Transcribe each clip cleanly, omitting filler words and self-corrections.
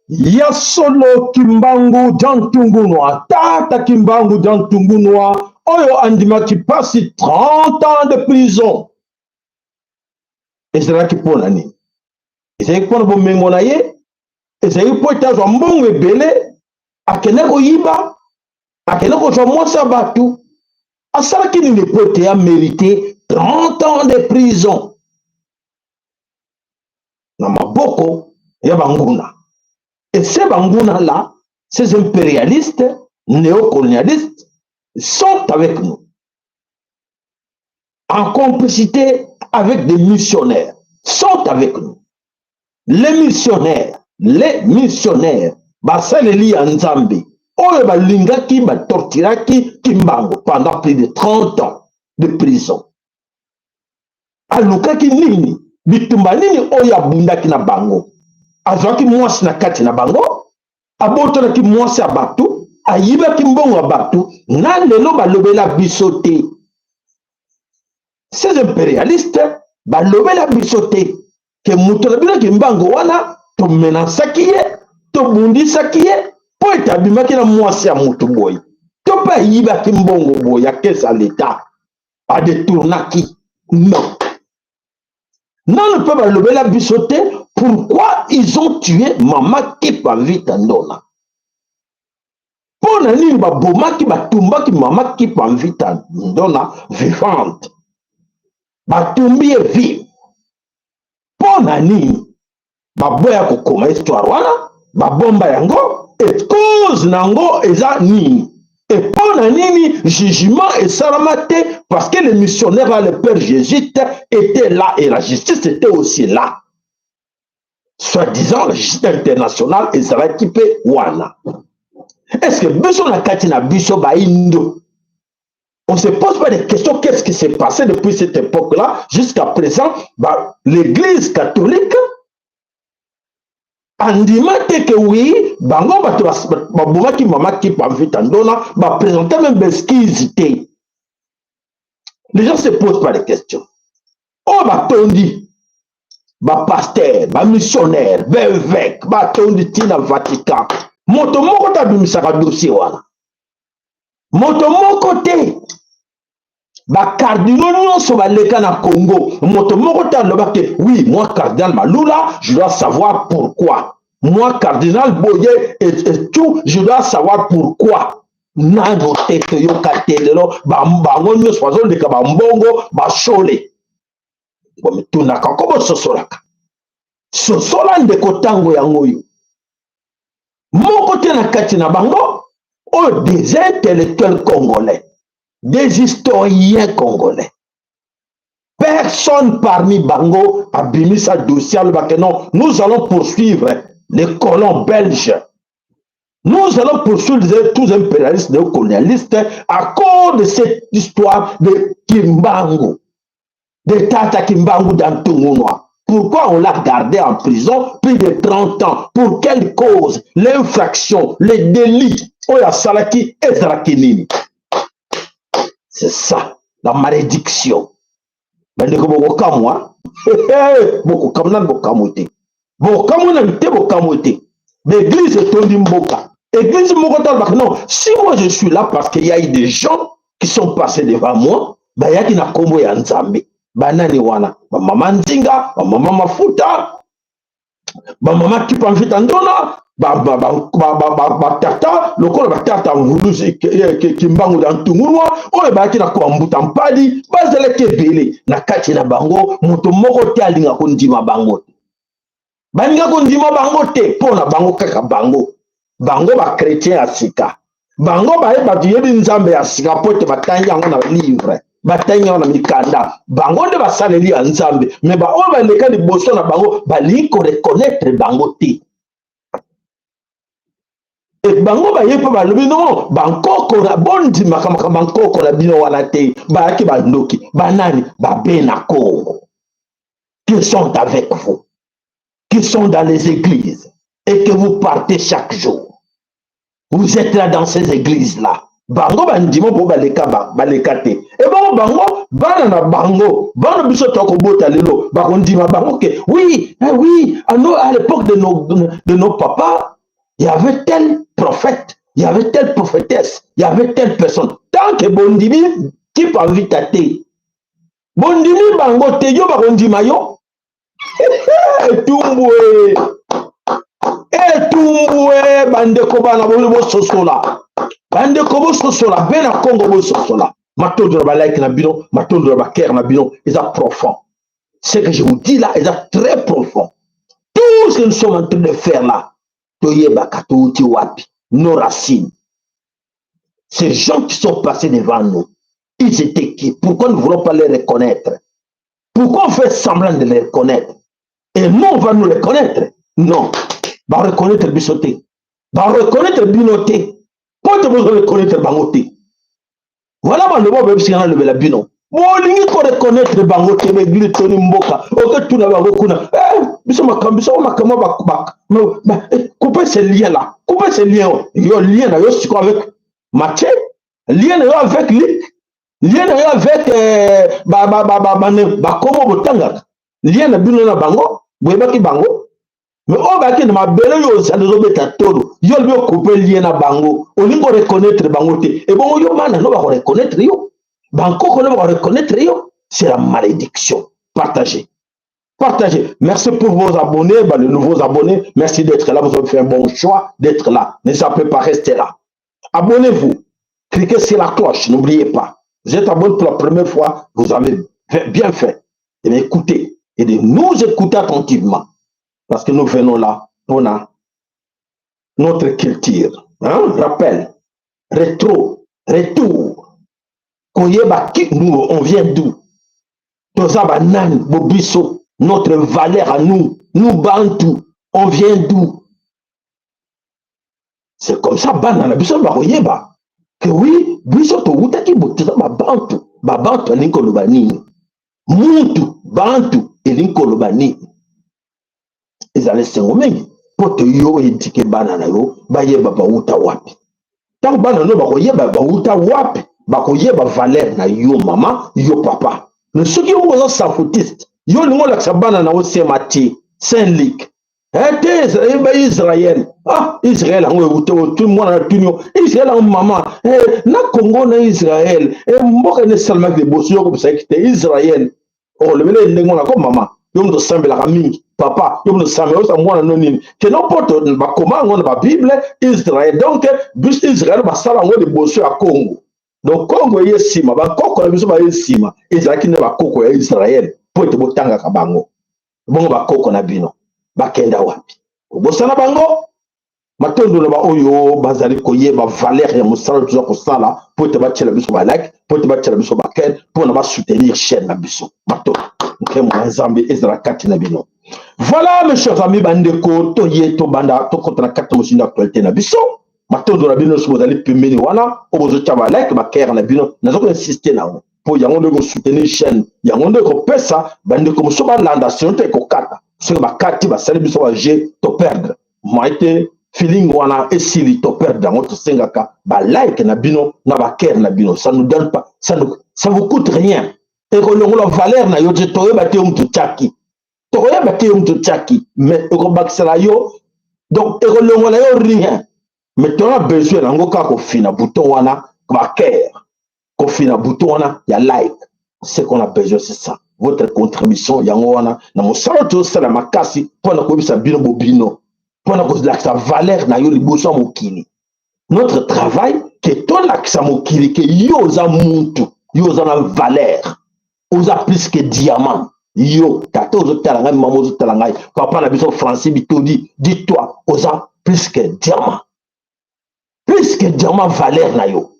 Yasolo Kimbangu Jantungunwa, Tata Kimbangu Jantungunwa, Oyo Andima qui passe 30 ans de prison. Et c'est là qui pone ani. Et c'est pour bon mengonaye, et c'est pour être un bon belé, à Keneko Yiba, à Keneko Jomo Sabatu, à ça qui ne peut pas mériter 30 ans de prison. Namaboko, Yabanguna. Et ces Banguna-là, ces impérialistes, néocolonialistes, sont avec nous. En complicité avec des missionnaires, sont avec nous. Les missionnaires, Basaleli Anzambi, Oye Lingaki, Tortiraki, Kimbango, pendant plus de 30 ans de prison. Alukaki Nini, Bitumbanini Oya Bundaki na Bango. Azwaki mwasi na kati na bango, abotonaki mwasi ya batu, ayibaki mbongo ya batu, na lelo balobela bisote. Ces impérialistes balobela bisote, ke mutu na bino kimbango wana, to menasaki ye, to bundisaki ye, po etabimaki na mwasi ya mutu boy. To pa ayibaki mbongo boy ya kesa l'État, a détournaki. Non. Non, ne peut pas lever la bisoté. Pourquoi ils ont tué Maman Kipa Vitandona? Pour nani ba boma ki ba tumba ki Maman Kipa Vitandona vivante. Ba tumbi est vive. Pour nani ba boya ko koma histoire wana ba bomba yango et cause nango eza nini. Et pour nani jugement et salamate parce que les missionnaires là, le père jésuite était là et la justice était aussi là. Soi-disant la justice internationale et ça va équiper wana. Est-ce que besoin la katina biso ba indo? On se pose pas de questions, qu'est-ce qui s'est passé depuis cette époque-là jusqu'à présent? Bah, l'église catholique andimate que oui, bango ba ki mama ki pa vitandona ba présenter même besquisité. Les gens se posent pas de questions. Oh ba tondi ba pasteur, ba missionnaire, ba évêque, ba tondi tina Vatican. Moto moko ta bimisaka dossier wana. Moto moko te. Ba cardinal nyonso ba leka na Congo. Moto moko ta lobake, oui, moi cardinal Malula, je dois savoir pourquoi. Moi cardinal Boye et tout, je dois savoir pourquoi. Nano tete yo katelelo ba mbango nyonso bazo leka ba mbongo ba shole. Bo mituna kako sosolaka. Sosola ndeko tango yango yo. Moko te na kati na bango, oh, des intellectuels congolais, des historiens congolais. Personne parmi bango a bimi sa dossier que non, nous allons poursuivre les colons belges. Nous allons poursuivre tous les impérialistes néocolonialistes à cause de cette histoire de Kimbangu, de Tata Kimbangu d'Antungunwa. Pourquoi on l'a gardé en prison plus de 30 ans? Pour quelle cause? L'infraction, les délits. Oya Salaki et Zarakinini. C'est ça, la malédiction. Mais ne sais pas moi. Beaucoup comme ça, beaucoup de l'église est tombée mboka. Église mboka non. Si moi je suis là parce qu'il y a eu des gens qui sont passés devant moi, bah il y a qui n'a combo ya Nzambe. Banani wana ba mama Nzinga, ba mama Mafuta, ba mama Kipa Vitandona, ba tata lokolo ba tata nguluzi Kimbangu d'Antungunwa, oyo ba ki na ko mbuta mpadi bazele ke bele na kati na bango moto moko te alinga ko ndima bango. baninga kondima bango te pona bango kaka bango ba chrétien ya sika bango bayeba tuyebi nzambe ya sika po te batangi yango na livre batangi yango na mikanda bango nde basaleli ya nzambe me baoyo baleka liboso na bango balingi koreconnaître bango te e bango baye mpe balobi no bankoko na bondimaka makambo bankoko na bino wana te bayaki bandoki banani babe na Congo qui sont avec vous qui sont dans les églises et que vous partez chaque jour. Vous êtes là dans ces églises-là. Bango bandimo bo baleka te. Et bon bango bana na bango bana biso toko bota lelo bakondima bango ke oui oui à l'époque de nos papas il y avait tel prophète, il y avait telle prophétesse, il y avait telle personne. Tant que bondimi qui pas vite te. Bondimi bango te yo bakondima yo. Etumbwe bandeko bana bo sosola bandeko bo sosola bena Congo bo sosola matondo ba like na bino matondo ba cœur na bino ils are profond. Ce que je vous dis là est très profond. Tout ce que nous sommes en train de faire là toyeba katouti wapi nos racines. Ces gens qui sont passés devant nous, ils étaient qui? Pourquoi nous ne voulons pas les reconnaître? Pourquoi on fait semblant de les reconnaître? Et nous, on va nous reconnaître. Non. Va reconnaître bisoté. Va reconnaître binoté. Quand tu veux reconnaître bangoté. Voilà le mot même si on a levé la bino. Molingi ko reconnaître bangoté mais glitch toni mboka. Ok tu na bakuna. Biso makama couper ces liens là. Couper ces liens. Yo lien na yo siko avec Mathieu. Lien na yo avec lui. Lien na yo avec komo botanga. Lien na bino na bango. Bwebaki bango mais o baki na mabele yo salezo beta todo yo le couper lien na bango olingo reconnaître bango te et bon yo mana no ba reconnaître yo banko ko no ba reconnaître yo c'est la malédiction. Partagez merci pour vos abonnés les nouveaux abonnés, merci d'être là, vous avez fait un bon choix d'être là, ne sapez pas rester là, abonnez-vous, cliquez sur la cloche, n'oubliez pas, vous êtes abonné pour la première fois, vous avez bien fait et bien écoutez et de nous écouter attentivement. Parce que nous venons là pour notre culture. Hein? Rappel, retour. Koyeba qui nous, on vient d'où? Tozabanan, Bobiso, notre valeur à nous Bantou, on vient d'où? C'est comme ça, Banana, Biso Baroyeba. Que oui, Biso Toutaki Botiza, Bantu, Linkolobani. Muntu, Bantu, et Linkolobani. Ils allaient se remettre pour te yo indiquer banana yo bayeba bauta wapi tant banana bakoyeba bauta wapi bakoyeba valeur na yo mama yo papa ne ceux qui ont ça foutiste yo lingo la banana o semati Saint-Luc Israël Israël tout le monde a tout Israël maman na Congo na Israël mboka ne seulement de bosio comme ça qui Israël le mele ndenge na comme maman yo ndo sambela mingi papa yo ndo sambela sa mwana nonini que non poto ba comment on ba Bible Israël donc bus Israël ba sala ngo de bosio à Congo donc Congo yesima ba koko na biso ba yesima ezaki ne ba koko ya Israël po te botanga ka bango bongo ba koko na bino ba kenda wapi bosana bango matondo na ba oyo bazali koyeba valeur ya musala tuza kosala po te ba tshela biso ba like po te ba tshela biso ba ken po na ba soutenir chaîne na biso matondo. Voilà mes chers amis bandeko toye to banda to kotana kata musina actualité na biso matondo na bino so bozali pembeni wana o bozo tshaba like ba kera na bino nazo ko insister na ngo po yango ndeko soutenir chaîne yango ndeko pesa bandeko muso ba landa sonte ko kata so ba kati ba sali biso ba je to perdre moite feeling wana esili to perdre ngo to sengaka ba like na bino na ba kera na bino ça nous donne pas ça vous coûte rien. Et que la valeur na yo te toyeba te tchaki mais ko bakisala yo donc et que la yo rien mais tu as besoin nango ka ko fina bouton wana ba cœur ko fina bouton wana ya like ce qu'on a besoin c'est ça votre contribution yango wana na mosala to sala makasi pona ko bisa bino bobino pona ko la sa valeur na yo liboso mokili notre travail que ton la sa mokili que yo za muntu yo za na valeur. Osa plus que diamant. Yo, tata aux talangai, maman aux talangai, papa la biso français bitodi, dis-toi, aux ans, plus que diamant. Plus que diamant valeur na yo.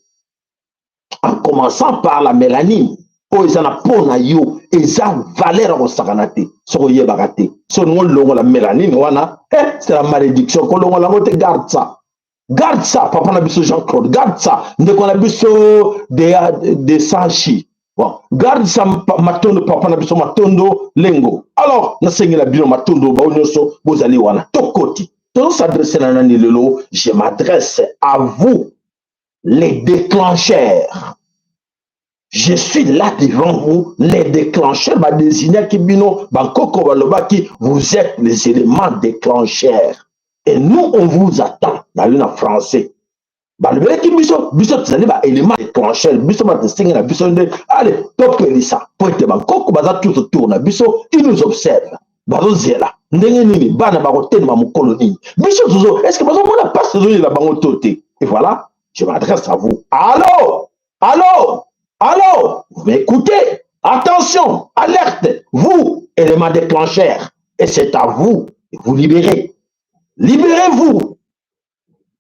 En commençant par la mélanine, oh, ils en a pour na yo, ils ont valeur au saganate, so ye bagate. So nous longo la mélanine, wana, c'est la malédiction, qu'on longo la motte, garde ça. Garde ça, papa na biso Jean-Claude, garde ça. Ndeko na biso de Sanchi. Bon, garde ça, matondo, papa na biso matondo, lengo. Alors, na sengi la bino matondo, ba onyoso, bozali wana, tokoti. Tout s'adresse à nani lelo, je m'adresse à vous, les déclencheurs. Je suis là devant vous, les déclencheurs, bah désigner qui bino, bah koko baloba qui vous êtes les éléments déclencheurs. Et nous, on vous attend dans le français. Bah le qui biso, biso tsali bah élément déclencheur, biso bah distinguer la biso de, allez, top ça, pointe bah koko bah tout tourne, biso, il nous observe. Bah zela, ndenge nini, bah na bah côté de ma colonie. Biso toujours, est-ce que bah on n'a pas ce de la bangototé? Et voilà, je m'adresse à vous. Allô, allô. Alors, vous m'écoutez, attention, alerte, vous, élément déclencheur, et c'est à vous de vous libérer. Libérez-vous,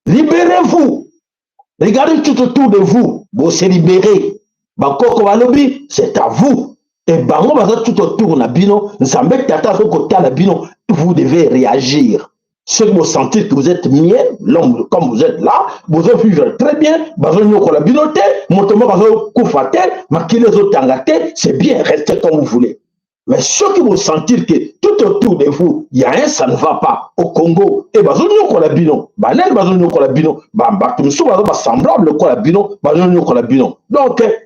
libérez-vous. Regardez tout autour de vous, vous se libérez. Bakoko Balobi, c'est à vous. Et bango baza tout autour na bino, nzambe tata so kota na bino, vous devez réagir. Ceux qui vous sentez que vous êtes mien, l'homme comme vous êtes là, vous allez vivre très bien, c'est bien, restez comme vous voulez. Mais ceux qui vous sentir que tout autour de vous, il y a un, ça ne va pas. Au Congo, et donc,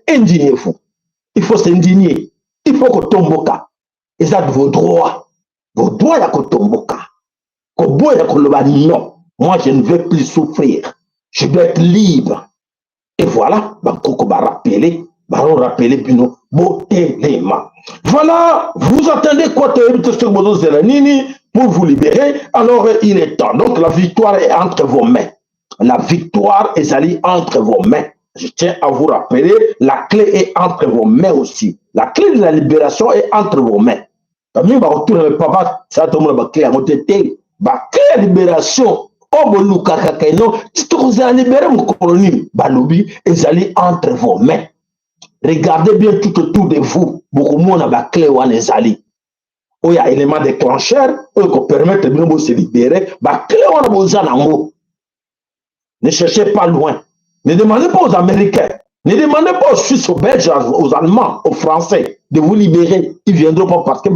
indignez-vous. Il faut s'indigner. Il faut que tomboka. Et ça, vos droits. Vos droits, il y a que tomboka. Non, moi je ne veux plus souffrir. Je dois être libre. Et voilà, Bino, voilà, vous attendez quoi pour vous libérer. Alors il est temps. Donc la victoire est entre vos mains. La victoire est allée entre vos mains. Je tiens à vous rappeler, la clé est entre vos mains aussi. La clé de la libération est entre vos mains. Papa, ça tout le monde clé à la libération, entre vos mains. Regardez bien tout autour de vous. Beaucoup de monde a clé ou ezali. Il y a un élément déclencheur qui permet de se libérer. Clé ou ne cherchez pas loin. Ne demandez pas aux Américains. Ne demandez pas aux Suisses, aux Belges, aux Allemands, aux Français de vous libérer. Ils ne viendront pas parce que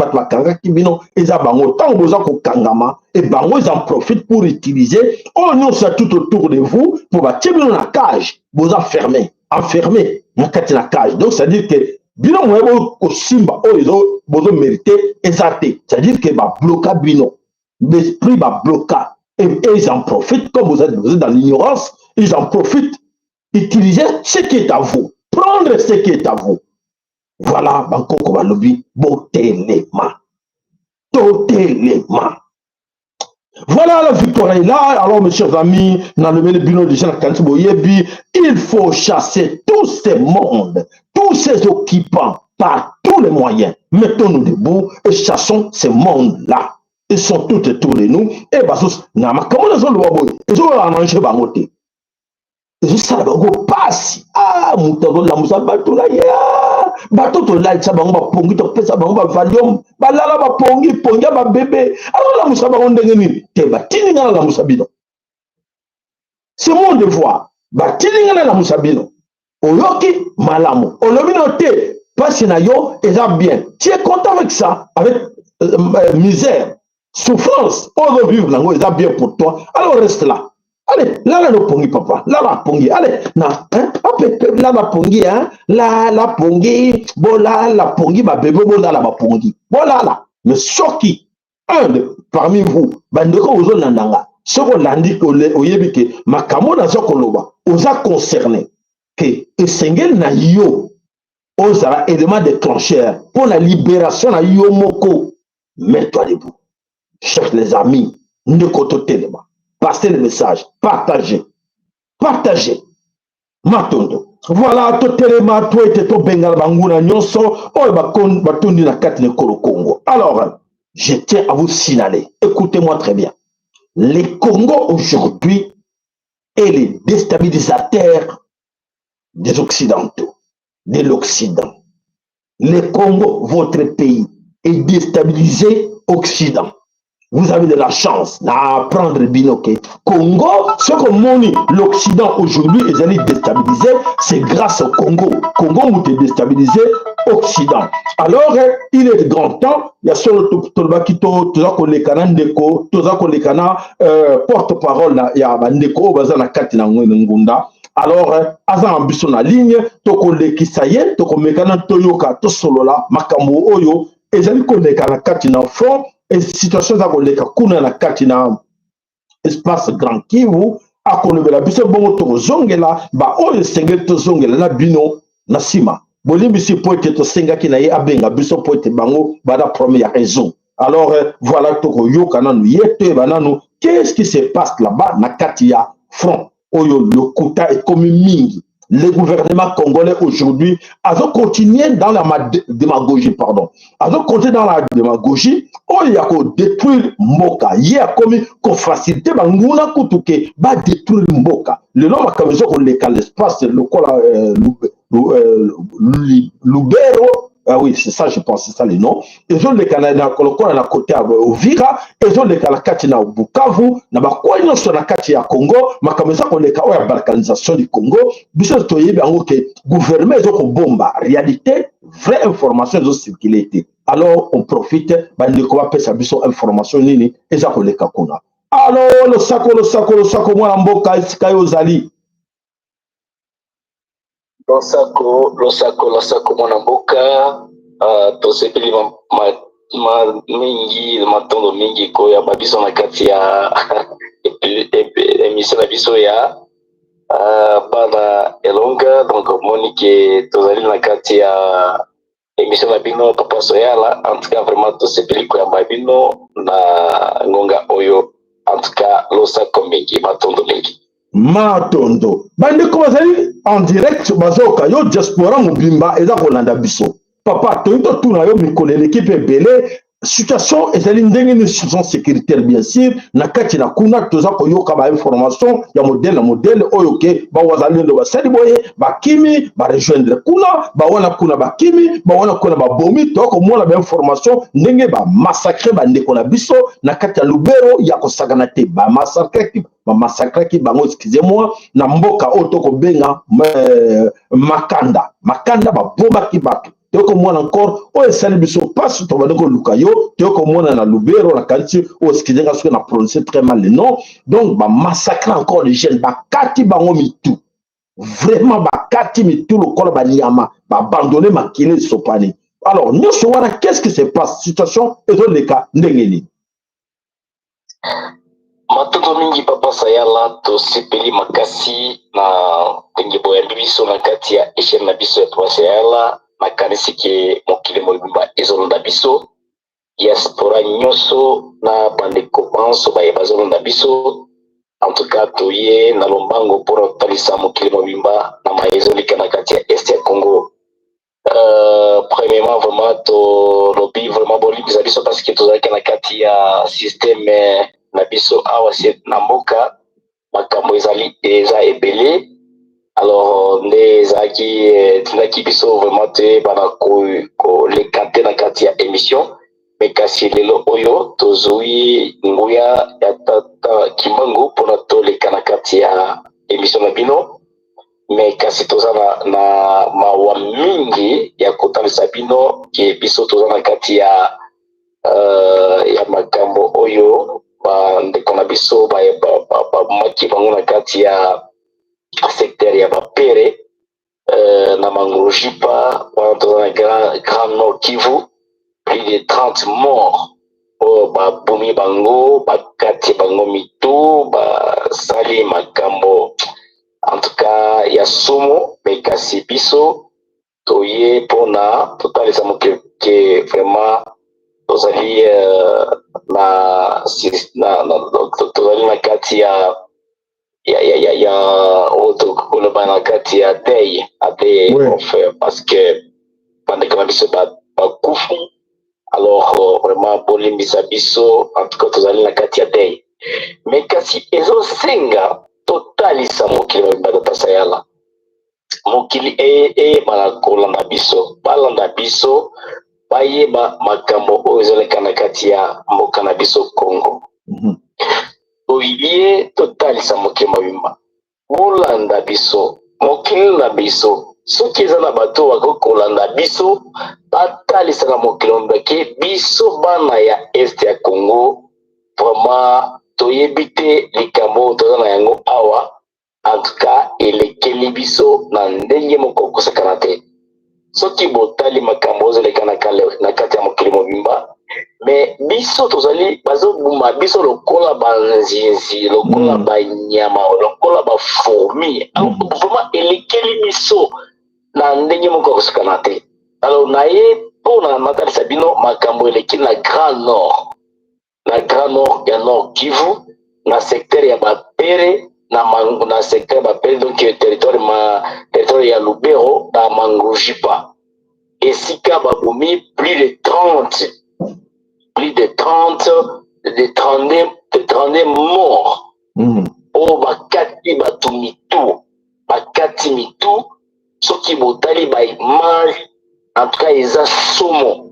ils en profitent pour utiliser. Oh non, c'est tout autour de vous pour bâtir la cage. Vous enfermez. Enfermé. La cage. Donc, ça veut dire que bino mwebo ko simba oyo bozo mérité exacté. Ça veut dire que ba bloca bino. L'esprit va bloquer. Et ils en profitent, comme vous êtes dans l'ignorance, ils en profitent. Utilisez ce qui est à vous. Prendre ce qui est à vous. Voilà, Bangkok Balobi, totalement. Totalement. Voilà, la victoire est là. Alors, mes chers amis, dans le bureau de Jean Kantiboyebi, il faut chasser tous ces mondes, tous ces occupants, par tous les moyens. Mettons-nous debout et chassons ces mondes-là. Ils sont tout autour de nous. Et basos, comment les gens ils ont arrangé bangoté. Ils ont ça passe. Ah, moutado la moussa batula ya. Bato to la ça bango pongi to pesa bango ba valium. Balala ba pongi ponga ba bébé. Alors la moussa bango ndengeni. Te ba tininga la moussa bino. C'est mon devoir. Ba tininga la moussa bino. Oyoki malamu. Olomino te passe na yo et ça bien. Tu es content avec ça, avec misère. Souffrance, on veut vivre là, c'est bien pour toi. Alors reste là. Allez, là le pongi papa, là la pongi. Allez, là, hein, là la pongi, hein, la pongi, bon là la pongi, bah bébé bon là la pongi. Voilà là. Mais choqué, un de parmi vous, bandeko ozo nandanga, ce qu'on l'a que oyebike, makamo na zokoloba, osa concerné que esengel na yo, osara élément déclencheur pour la libération na yo moko. Mets-toi debout. Chers les amis, ne côté passez le message, partagez, partagez. Matondo, Voilà, to telema, to ete to bengal banguna nyonso, oyo batondi na kati nekolo Congo. Alors, je tiens à vous signaler, écoutez-moi très bien. Le Congo aujourd'hui est le déstabilisateur des Occidentaux, de l'Occident. Le Congo, votre pays, est déstabilisé Occident. Vous avez de la chance d'apprendre binoké. Congo, ce que moni l'Occident aujourd'hui est allé déstabiliser, c'est grâce au Congo. Congo est déstabilisé Occident. Alors, il est grand temps, il y a solo Tolbakito, Tozako Lekana Ndeko, Tozako Lekana, porte-parole, il y a Ndeko, Bazana Katina Ngunda. Alors, aza ambition na ligne, toko lekisaye, toko mekana toyoka, to solola, makambo oyo, ezali koleka na kati na front, et situation za koleka kuna na kati na espace Grand Kivu, akolobela biso bongo toko zongela, ba oyo sengeli to zongela na bino na sima. Bolimbisi po ete to sengaki na ye abenga biso po ete bango bada première raison. Alors, voilà toko yoka nanu, yete bananu, qu'est-ce qui se passe là-bas na kati ya front? Oyo, le quota est comme mingi. Le gouvernement congolais aujourd'hui a continué dans la démagogie, pardon. A continué dans la démagogie, oh, il y a détruire Mboka. Il y a comme qu'on facilite, banguna kutuke, ba détruire Mboka. Le nom a comme ça qu'on l'espace, le quoi Lubero. Ah oui, c'est ça, je pense, c'est ça le nom. Ils ont les Canadiens, on a côté à Ovira, ils ont les Canadiens à Bukavu, na quoi ils sont na kati ya Congo, mais comme ça qu'on est à la balkanisation du Congo, bisous toyé bien que gouvernement ils ont bomba, réalité, vraie information ils ont circulé. Alors on profite, bah de quoi passer bisous information nini, et ça qu'on les kakuna. Alors le sako moi mboka iskayo zali. losako mwana mboka tosepeli mingi matondo mingi koyamba biso na kati ya émission na biso ya bana elonga. Donc omoni ke tozali na kati ya émission na bino Papa Soyala. En tout cas vraiment tosepeli koyamba bino na ngonga oyo. En tout cas losako mingi matondo mingi matondo bandeko bazali en direct bazoka yo diaspora mobimba eza kolanda biso papa toyi totuna yo mikolo l'équipe ebele situation ezali ndenge ni situation sécuritaire bien sûr na kati na kuna toza koyoka ba information ya modèle na modèle oyo ke bawazalendo basali boye bakimi barejoindre kuna bawana kuna bakimi bawana kuna babomi tokomona ba information ndenge bamassacre bandeko na biso na kati ya Lubero ya kosakana te bamassacre ki bango, excusez-moi, na mboka oyo tokobenga makanda babomaki bato tokomona encore oyo esali biso mpasi tobandi koluka yo tokomona na Lubero na kanisi oyo eskizenga soki na prononcer très mal le nom. Donc bamassacre encore les jeunes, bakati bango mitu, vraiment bakati mitu lokola banyama, babandonne makili esopani. Alors nyonso wana qu'est-ce qui se passe, situation ezoleka ndenge nini? matondo mingi Papa Sayala tosepeli makasi na ndenge boyambi biso na kati ya échelle na biso ya Papa Sayala. Makanisi ke mokili mobimba ezolonda biso, diaspora nyonso na bandeko banso bazolonda biso. En tout cas toye na lombango mpona kotalisa mokili mobimba na maezolika na kati ya este ya Congo. Premièrement vraiment tolobi vraiment bolimbisa biso parce que tozalaki na kati ya système na biso awa na mboka makambo eza ebele. Alors nde ezalaki tindaki biso vraiment te bana koleka te na kati ya émission, mais kasi lelo oyo tozwi nguya ya tata Kimbangu mpona toleka na kati ya émission na bino. Mais kasi toza na mawa mingi ya kotalisa bino ke biso toza na kati ya makambo oyo bandeko na biso bamaki bango na kati ya secteur ya bapere na Mangurujipa wana toza na Grand Nord Kivu, plus de 30 morts oyo babomi bango, bakati bango mitu, basali makambo en tout cas ya sumu. Mais kasi biso toye mpona totalisa moke ke vraiment tozali tozali na kati ya autre koloba na kati ya deuil ate parce que bandeko na biso bakufu alors vraiment bolimbisa biso en tout cas tozali na kati ya deuil mais kasi ezosenga totalisa mokili mobimba tata yala mokili eyebana kolanda biso balanda biso bayeba makambo oyo ezoleka na kati ya mboka na biso Congo toye totalisa mokili mobimba bolanda biso mokili na biso soki eza na bato bakoki kolanda biso batalisa na mokili mobimba ke biso bana ya este ya Congo vraiment toyebi te likambo oyo toza na yango awa en tout cas elekeli biso na ndenge moko kosakana te soki botali makambo ozoleka na kati ya mokili mobimba mais biso tozali bazobuma biso lokola banzinzi lokola banyama lokola bafourmi vraiment elekeli biso na ndenge moko kosakana te alors naye mpona natalisa bino makambo eleki na Grand Nord ya Nord Kivu na secteur ya Bapere na secteur ya Bapere donc territoire ya Lubero na Mangujipa esika babomi plus de 30 morts oyo bakati mitu soki botali baimage en tout cas eza somo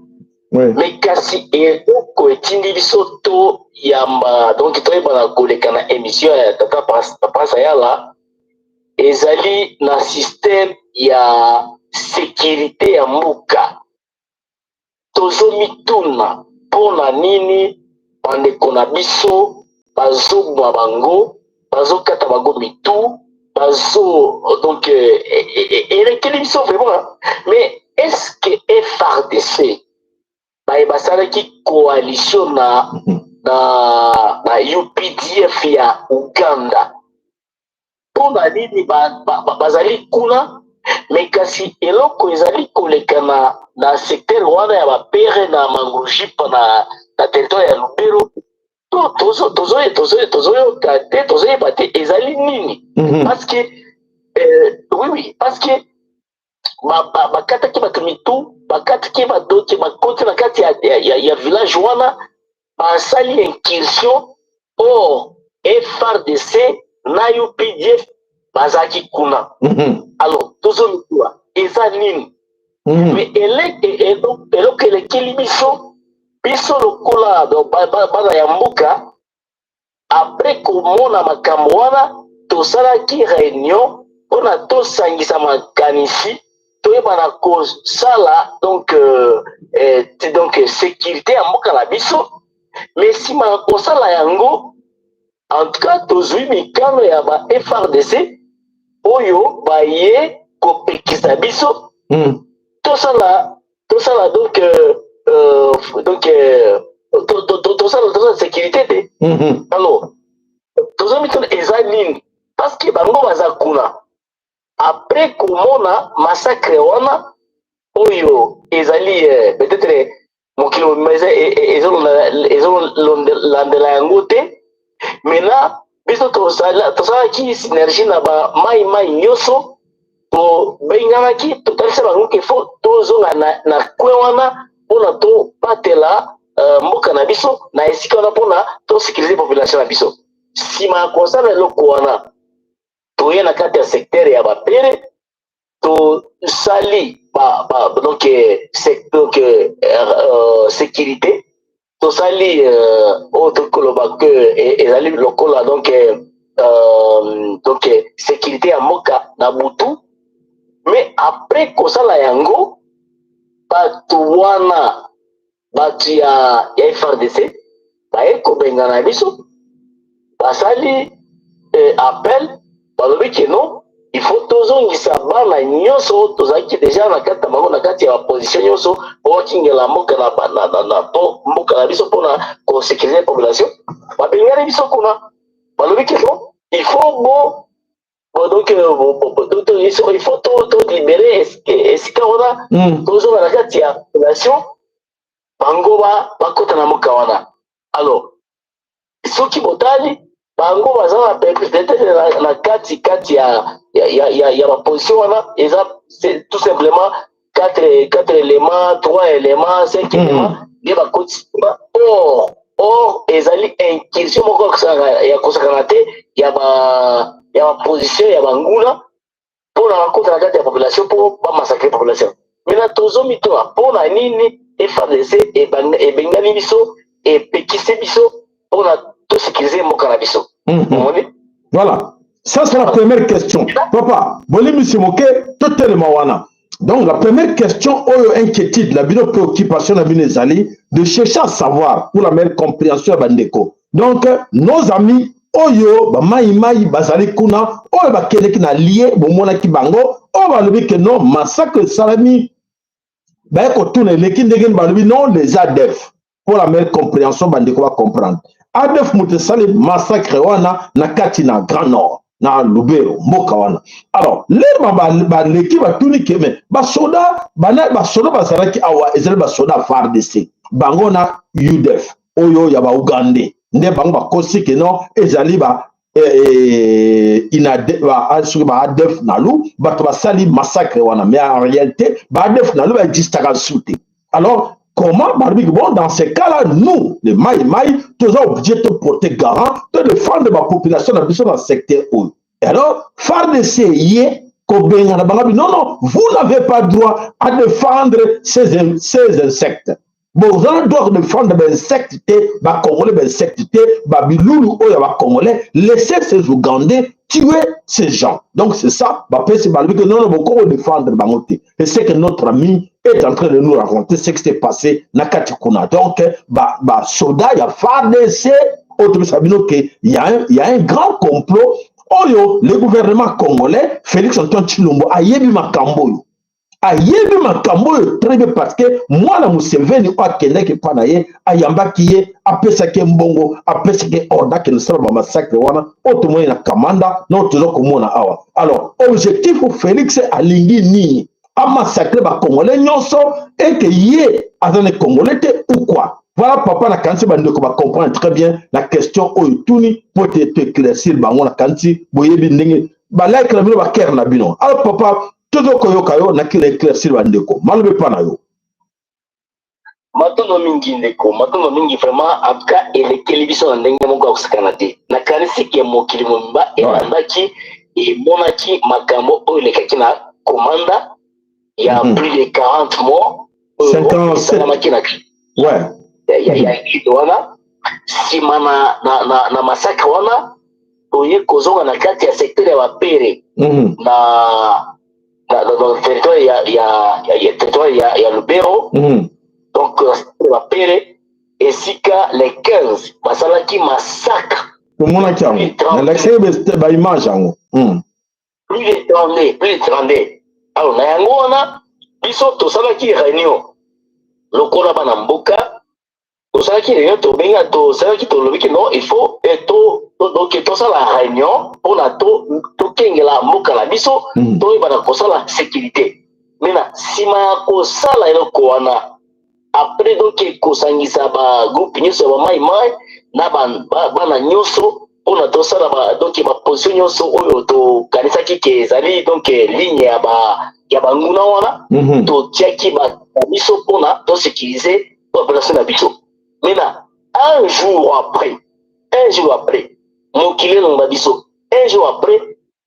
mais kasi eloko etindi biso to yamba donc toyebana koleka na émission ya tata Papa Yala ezali na système ya sécurité ya mbuka tozomituna mpona nini bandeko na biso bazobwa bango bazokata bango mitu donc elekeli biso vraiment mais est-ce que FARDC basalaki coalition na UPDF ya Uganda mpona nini bazali kuna mais kasi eloko ezali koleka na secteur wana ya Bapere na Mangujipa na territoire ya Lubero tozoyoka te tozoyeba te ezali nini parce que oui parce que bakataki bato mitu bakataki badoki bakoti na kati ya village wana basali incursion or FARDC na UPDF bazalaki kuna alors tozomikuwa eza nini mais eloko elekeli biso lokola bana ya mboka après komona makambo wana tosalaki réunion mpona tosangisa makanisi toyebana kosala donc sécurité ya mboka na biso mais nsima ya kosala yango en tout cas tozwi mikano ya ba FARDC oyo baye kopekisa biso tosala donc tosala sécurité te alors tozomitona eza nini parce que bango baza kuna après komona massacre wana oyo ezali peut-être mokili ezolandela yango te maintenant biso tosalaki synergie na bamai nyonso tobenganaki totalisa bango ke fo tozonga na kwe wana mpona tobatela mboka na biso na esika wana mpona tosécuriser population na biso nsima ya kosala eloko wana toye na kati ya secteur ya Bapere tosali donc sécurité tosali oyo tokoloba ke ezali lokola donc sécurité ya mboka na butu mais après kosala yango bato wana bato ya FARDC baye kobengana biso basali appel balobi ke non il faut tozongisa bana nyonso tozalaki deja na kati na bango na kati ya baposition nyonso okingela mboka mboka na biso mpona kosécuriser population babengani biso kuna balobi ke non il faut donc il faut tolibere esika wana tozonga na kati ya population bango bakota na mboka wana alors soki botali bango baza na peut-être na kati ya ba position wana eza tout simplement 4 éléments 3 éléments 5 éléments nde bakoti or ezali incursion moko ya kosakana te ya ba position ya bangula mpona bakota na kati ya population mpo bamassacre population mina tozomi toa mpona nini FARDC ebengani biso epekisi biso mpona tosécuriser mboka na biso. Voilà, ça c'est la première question. Papa, bolimi simoke totalement wana. Donc la première question, oyo inquiétude, la préoccupation de Binezali, de chercher à savoir pour la meilleure compréhension de Bandeko. Donc nos amis, oyo, ba mai bazali kuna, oyo ba keleki na lié, bomona ki bango, oyo ba lebi que non, massacre salami, ba eko tourne leki ndegen ba lebi non, les ADF. Pour la meilleure compréhension, Bandeko va comprendre. ADF Moutessali massacre wana na kati na Grand Nord. Na Lubero, mboka wana. Alors, les baleki batuni keme, basoda, basoda bazalaki awa, ezali basoda FARDC. Bango na UDF, oyo ya ba Ugandais. Nde bango bakosi ke non, ezali ADF nalu, bato basali massacre wana. Mais en réalité, ADF nalu ba existaka soute. Alors, comment, bon, dans ces cas-là, nous, les Maï, tous obligés de porter garant, de défendre la population dans le secteur où. Et alors, FARDC, non, vous n'avez pas droit à défendre ces insectes. Bon, vous avez le droit de défendre les insectes, les Congolais, les insectes, les Biloulou, les Congolais, laissez ces Ougandais tuer ces gens. Donc, c'est ça, que nous devons défendre Bangote. Et c'est que notre ami est en train de nous raconter ce qui s'est passé dans Katikuna. Donc, soldat, il y a FARDC, il y a un grand complot. Oyo, le gouvernement congolais, Félix Antoine Tshilombo, a yebi makambo. A yebi makambo très bien parce que moi, la Museveni, ou a Kendeke Panaye, a Yamba Kiye, a Pesake Mbongo, a Pesake Orda, qui ne sera pas massacre, autre moyen na Kamanda, non, toujours comme on a awa. Alors, objectif pour Félix Alingi Ni, a massacré les Congolais, nyonso, et que yé, a dans les Congolais, ou quoi? Voilà, papa, la kanti, bandeko, va comprendre très bien la question où il pour te éclaircir, bango, la kanti, boyebi, ndenge, ba like la bino, ba ker na bino. Alors, papa, todo koyo kayo, na ki éclaircir, bandeko, malbe pa na yo. Matono mingi ndeko, matono mingi vraiment, apka, elekeli biso na ndenge moko ya kusakana te. Na kanisi ke mokili momba, elandaki, monaki, makambo, oyo lekaki na komanda, il y a plus de 40 morts, 57. Ouais. Il y a écrit wana sima na massacre wana oye kozonga na kati ya secteur ya bapere na territoire ya Lubero donc bapere esika les 15 basalaki massacre omonaki yango nalakisaki baimage yango plus de 32 alors na yango wana biso tosalaki réunion lokola bana mboka tosalaki réunion tobenga tosalaki tolobiki non il faut donc tosala réunion mpona tokengela mboka na biso toyeba na kosala sécurité mais na nsima ya kosala eloko wana après donc kosangisa bagroupe nyonso ya bamaimai na bana nyonso mpona tosala donc baposition nyonso oyo tokanisaki ke ezali donc ligne ya banguna wana totiaki biso mpona tosécuriser population na biso. Maintenant, un jour après, mokili elonga biso, un jour après,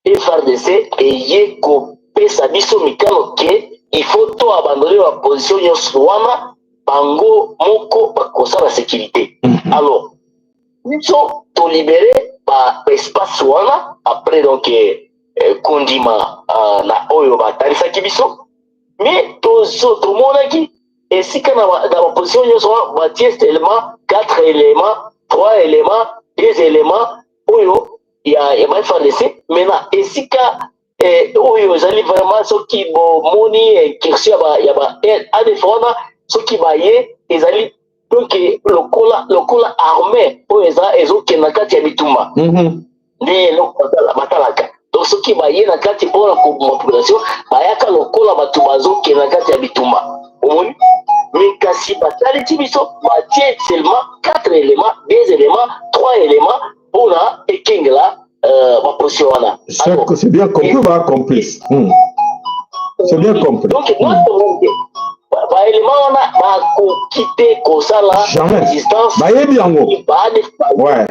FARDC eye kopesa biso mikano ke il faut to abandonner la position nyonso wana bango moko bakosala sécurité. Alors, biso to libérer espace wana après donc kondima na oyo batarisaki biso mais tomonaki esika na baposition nyonso batie élément 4 éléments 3 éléments 2 éléments oyo ya FARDC maintenant esika oyo ezali vraiment soki bomoni incursion ya ba ADF wana soki baye ezali donc lokola armée oyo ezokende na kati ya bitumba nde eloko batalaka donc soki baye na kati mpona koboma population bayaka lokola bato bazokende na kati ya bitumba omoni mais kasi bataliti biso batie seulement 4 éléments 2 éléments 3 éléments pour la ekengela ma position wana. C'est bien compris, va complice. C'est bien compris. Donc ba élément on a quitter kosala résistance ba yebi yango ouais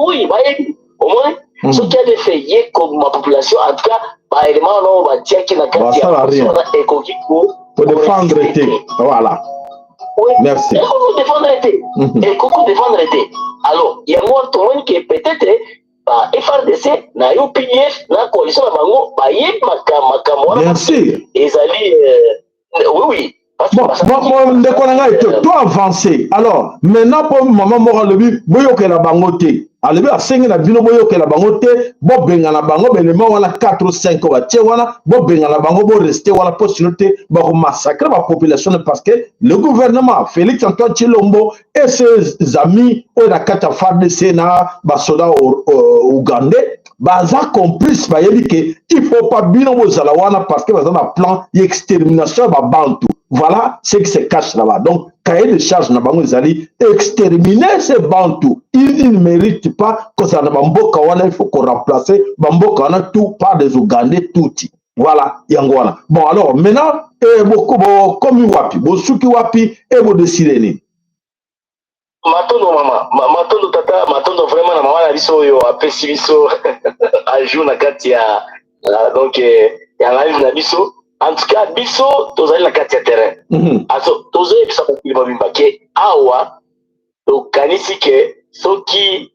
oui ba yebi au moins ce qui a des fait y comme ma population en tout cas ba élément on va dire qui na kati ya ekoki pour défendre été voilà oui merci pour défendre été et pour défendre été alors il y a moi tout le monde qui peut-être ba FRDC na UPDF na coalition na bango ba yebi makambo bien sûr ezali oui bon, toi avancer. Alors, maintenant, pour maman mora lebi, boyo ke la bangote. Alebi a 5 na bino boyo ke la bangote, bo benga na bango, mais les wana 4 ou 5 wa tche wana, bo benga na bango, bo rester wala possibilité, bo massacrer la population parce que le gouvernement, Félix Antoine Tshilombo et ses amis, au la kata FARDC na basoda ougandais, baza complice ba yebi ke il faut pas bino bo zalawana parce que baza na plan d'extermination ba bantu. Voilà ce qui se cache là-bas. Donc, cahier de charge na bango zali exterminer ces bantous. Ils ne méritent pas que ça na bamboka wana il faut qu'on remplace bamboka wana tout par des Ougandais touti. Voilà, yangwana. Bon alors maintenant comme wapi, bo suki wapi et bo décider ni. Matondo mama, matondo tata, matondo vraiment na mama na biso yo apesi biso a jour na kati ya donc ya live na biso. En tout cas, biso tozali na kati ya terrain. Also tozoye bisa kokili babimba ke awa tokanisi ke soki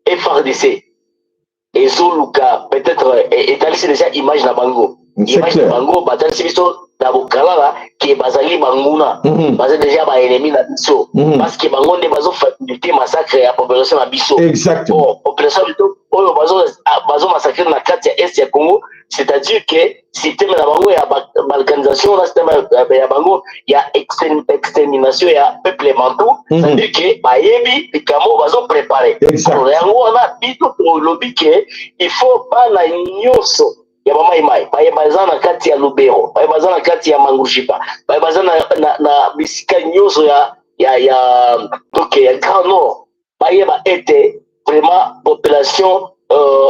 FRDC ezoluka peut-être etalisi déjà image na bango. Image na bango batalisi biso na bokalala ke bazali banguna. Bazali déjà ba ennemi na biso. Parce que bango nde bazo faciliter massacre ya population na biso. Exactement. Population biso oyo bazo massacrer na kati ya Est ya Congo. C'est-à-dire que système na bango ya balkanisation na système ya bango ya extermination ya peuple bantou, c'est-à-dire que bayebi pikamo bazo préparer. Alors yango wana bito lobi ke il faut pas na nyonso ya bamaimai bayebaza na kati ya Lubero, bayebaza na kati ya Mangushipa, bayebaza na bisika nyonso ya donc ya Grand Nord, bayeba ete vraiment population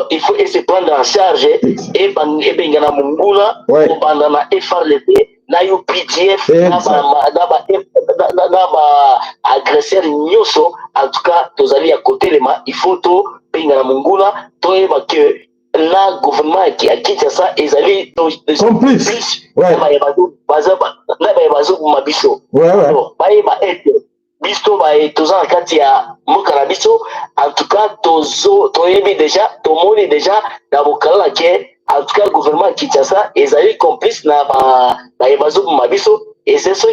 il faut se prendre en charge et bengana munguna banda na FRDC na UPDF na ba agresseur nyoso. En tout cas tozali à côté les ma il faut to bengana munguna to eba que la gouvernement qui a quitté ça ezali complice na ba bazo mabiso ba eba ete bisto ba toza na kati ya mboka na biso. En tout cas toyebi déjà tomoni déjà na bokalala ke en tout cas le gouvernement Kinshasa ezali complice na bayebazo mabiso et c'est ça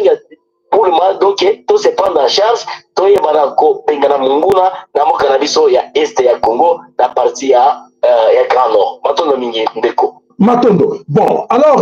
pour le moment. Donc to se prendre en charge toyeba na ko pengana munguna na mboka na biso ya Est ya Congo na partie ya Grand Nord. Matondo mingi ndeko Matondo. Bon, alors,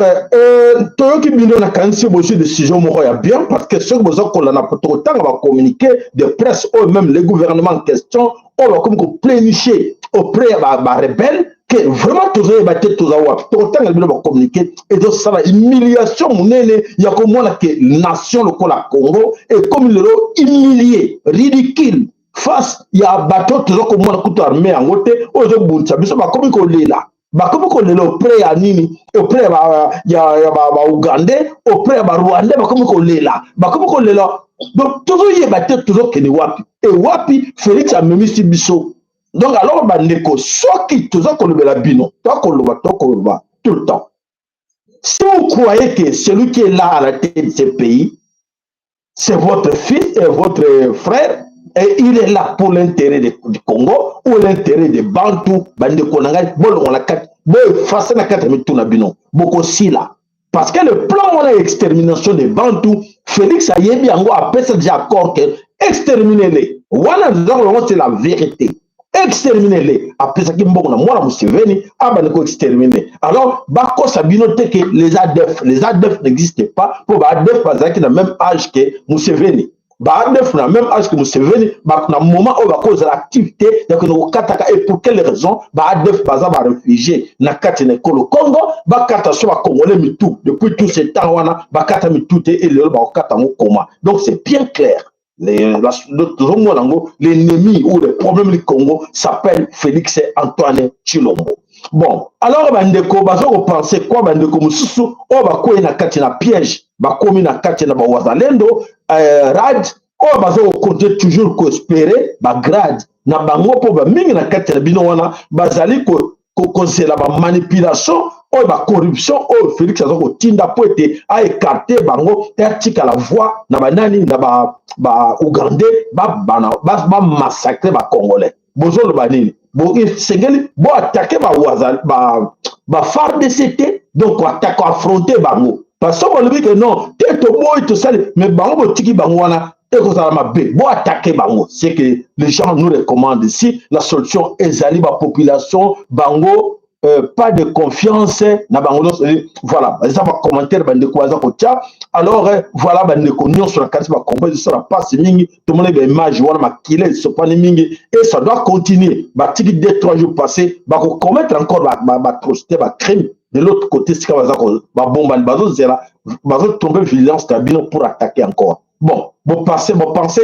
Toyoki Bino na kansi bosi décision moko ya bien parce que ceux qui ont la autant va communiquer de presse ou même les gouvernements en question, on va comme planifier auprès des rebelles que vraiment tous les bâtis tous avoir autant les va communiquer et donc ça va humiliation monene ya comme moi que nation le Congo et comme ils l'ont humilié, ridicule face ya bateau tous comme moi coup armé en côté aux buncha biso ba comme ko lela bakomi kolela auprès ya nini auprès ya Ougandais auprès ya Rwandais bakomi kolela donc tozoyeba te tozokende wapi et wapi Félix amemisi biso. Donc alors bandeko soki tozokolobela bino tokoloba tout le temps. Si vous croyez que celui qui est là à la tête de ce pays c'est votre fils et votre frère et il est là pour l'intérêt du Congo ou l'intérêt des Bantous, parce que le plan de l'extermination des Bantous, Félix a déjà accord que exterminez-les. C'est la vérité. Exterminez-les. Après ça, exterminer. Alors, Bako Sabino que les ADF n'existent pas. Pour les ADF, qui ont le même âge que Museveni. Baadef na même âge que Museveni, na moment où la cause de l'activité, et pour quelle raison, Baadef baza ba réfugié na kati na Congo, bakata so ba Congolais mitou depuis tout ce temps wana, bakata mitou et le bakata mo koma. Donc c'est bien clair. l'ennemi ou le problème du Congo s'appelle Félix Antoine Tshilombo. Bon, alors bandeko bazo penser quoi bandeko mususu o bakoyi na kati na piège bakomi na kati na bawazalendo rad o bazo continuer toujours ko espérer ba grade na bango po ba mingi na kati na bino wana bazali ko la ba manipulation o ba corruption o Félix azo ko tinda po ete a écarter bango tika la voix na banani na ba Ougandais ba massacrer ba Congolais bozo le banini bon sengeli bon attaquer ba FARDC donc attaquer affronter bango parce que on dit que non te boy tout ça mais bango tiki bango wana et que ça m'a bon attaquer bango c'est que les gens nous recommandent ici la solution ezali ba population bango pas de confiance na bango voilà ça va commentaire bande ko za ko tia alors voilà bande ko nyon sur la carte va comprendre sur la passe mingi tout le monde est image wana makile so pas mingi et ça doit continuer ba tiki 2-3 jours passés ba ko commettre encore ba atrocité ba crime de l'autre côté c'est comme ça ko ba bomba bazo zera bazo tomber vigilance cabine pour attaquer encore. Bon, bon penser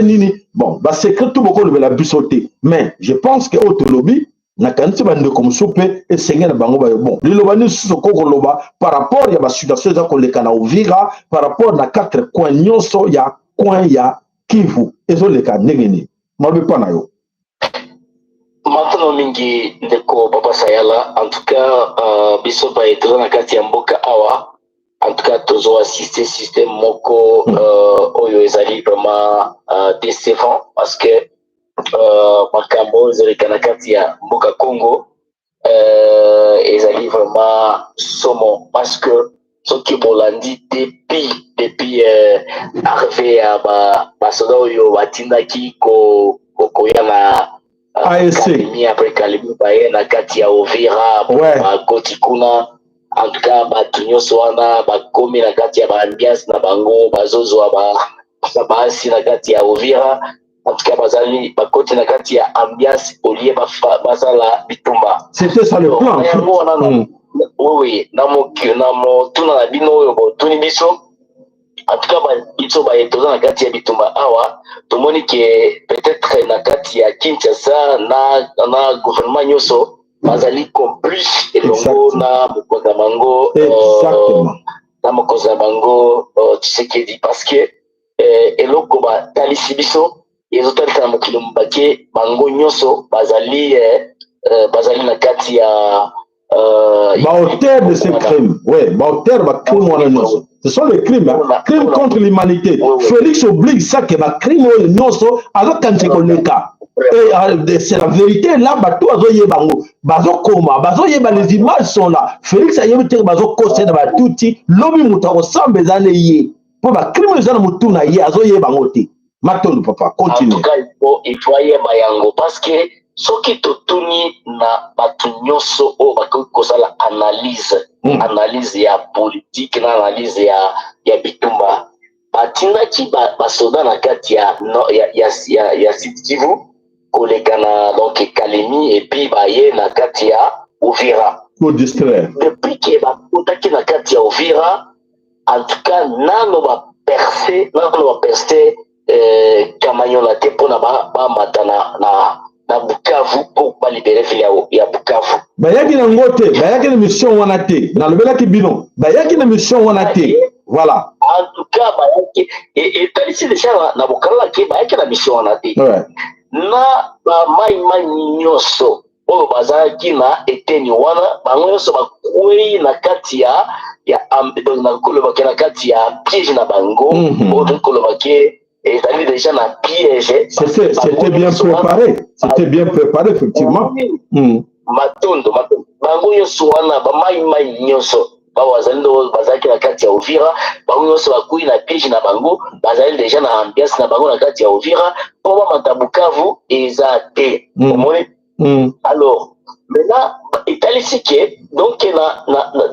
nini bon bah c'est que tout beaucoup de la busauté mais je pense que autre lobby na kanisi bande comme soupe et seigneur bango ba bon lilobani soko koloba par rapport ya ba situation za koleka na Uvira par rapport na 4 coins nyonso ya coin ya Kivu ezo leka ndengeni mabe pa na yo maintenant mingi ndeko papa Sayala en tout cas biso ba eto na kati ya mboka awa en tout cas toujours assister système moko oyo ezali vraiment décevant parce que makambo ezalika na kati ya mboka Congo ezali vraiment somo parce que soki bolandi depuis arrivé ya basoda oyo batindaki koya na Kalemi après Kalemi baye na kati ya Uvira bakoti kuna en tout cas bato nyonso wana bakomi na kati ya baambiance na bango bazozwa baasi na kati ya Uvira en tout cas bazali bakoti na kati ya ambiance olie bazala bitumba c'était ça le plan oui na motuna na bino oyo botuni biso en tout cas biso baetoza na kati ya bitumba awa tomoni ke peut-être na kati ya Kinshasa na gouvernement nyonso bazali complice elongo na mokonza bango na mokonza bango Tshisekedi parce que eloko batalisi biso ezotalisa na mokili mobake bango nyonso bazali na kati ya auteur de ces crimes auteur crime wana nyonso ce sont les crimes crimes contre l'humanité Félix obligue ça que crime oyo nyonso azokanisa koleka et c'est la vérité là bato azoyeba bango bazokoma bazoyeba les images sont là Félix ayebi te bazokose na batuti lobi moto akosamba eza ne ye mpo bacrime eza na motu na ye azoyeba bango te matondo papa continue. En tout cas il faut yeba yango parce que soki totuni na bato nyonso oyo bakoki kosala analyse ya politique na analyse ya bitumba batindaki basoda na kati ya Sud Kivu koleka na donc Kalemi et puis baye na kati ya Uvira depuis ke bakotaki na kati ya Uvira en tout cas nano baperce Kamanyola te mpona bamata na Bukavu po balibere ville ya Bukavu bayaki na ngo te bayaki na mission wana te nalobelaki bino bayaki na mission wana te voilà en tout cas bayaki etalisi deja na bokala ke bayaki na mission wana te na bamaimai nyonso oyo bazalaki na eteni wana bango nyonso bakwei na kati ya nakolobaki na kati ya piège na bango oyo kolobaki ezali déjà na piège c'était bien préparé effectivement matondo bango nyonso wana bamaimai nyonso bazalaki na kati ya Uvira bango nyonso bakwei na piège na bango bazali déjà na ambiance na bango na kati ya Uvira mpo bamata Bukavu eza te omoni alors maintenant etalisi ke donc na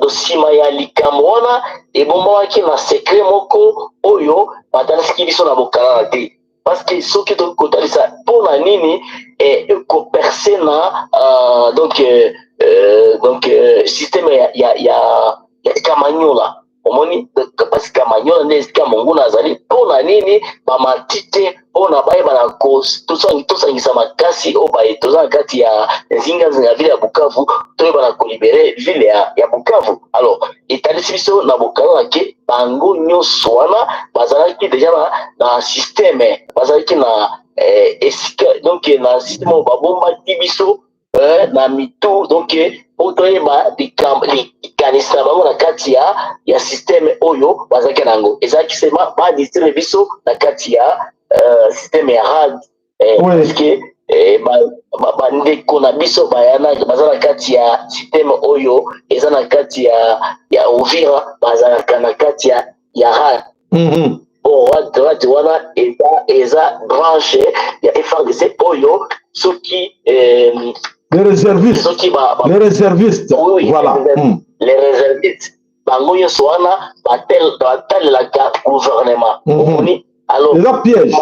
dosima ya likambo wana ebombamaki na secret moko oyo batalisaki biso na bokala na te parce que soki tokotalisa mpona nini ekoperce na donc système ya Kamanyola omoni parce que manyola nde esika monguna azali mpona nini bamatite mpona bayeba na tosangisa makasi oyo baye toza na kati ya zingazinga ville ya Bukavu toyeba na kolibere ville ya Bukavu. Alors etalisi biso na bokalo ke bango nyonso wana bazalaki deja na systeme, bazalaki na esika donc na systeme oyo babombaki biso na mitu donc po toyeba likanisa bango na kati ya systeme oyo bazalaki nango ezalaki sema badistrile biso na kati ya systeme ya rad parceke bandeko na biso baza na kati ya systeme oyo eza na kati ya Uvira bazalaka na kati ya rad. Rad wana eza branche ya FARDC oyo soki les réservistes, oui, voilà. Les réservistes, bango nyonso wana batalelaka gouvernement. Alors, les pièges.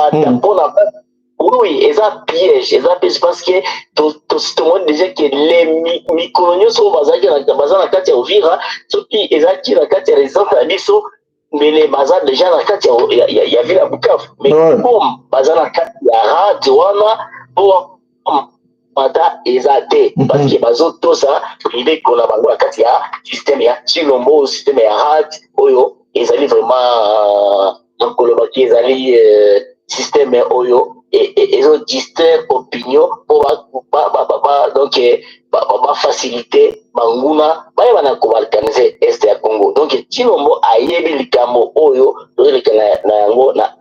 Oui, eza piège parce que tout déjà que les micro nyonso baza na kati ya Uvira soki ezaki na kati ya résidence ya biso mais les baza déjà na kati ya ville ya Bukavu mais comme baza na kati ya rad wana mata eza te parce que bazotosa libeko na bango na kati ya système ya Chilombo, système ya rad oyo ezali vraiment nakolobaki ezali système oyo ezo distraire opinion po donc bafacilité banguna bayeba na kobalkanize este ya Congo. Donc Chilombo ayebi likambo oyo tozoleka na yango na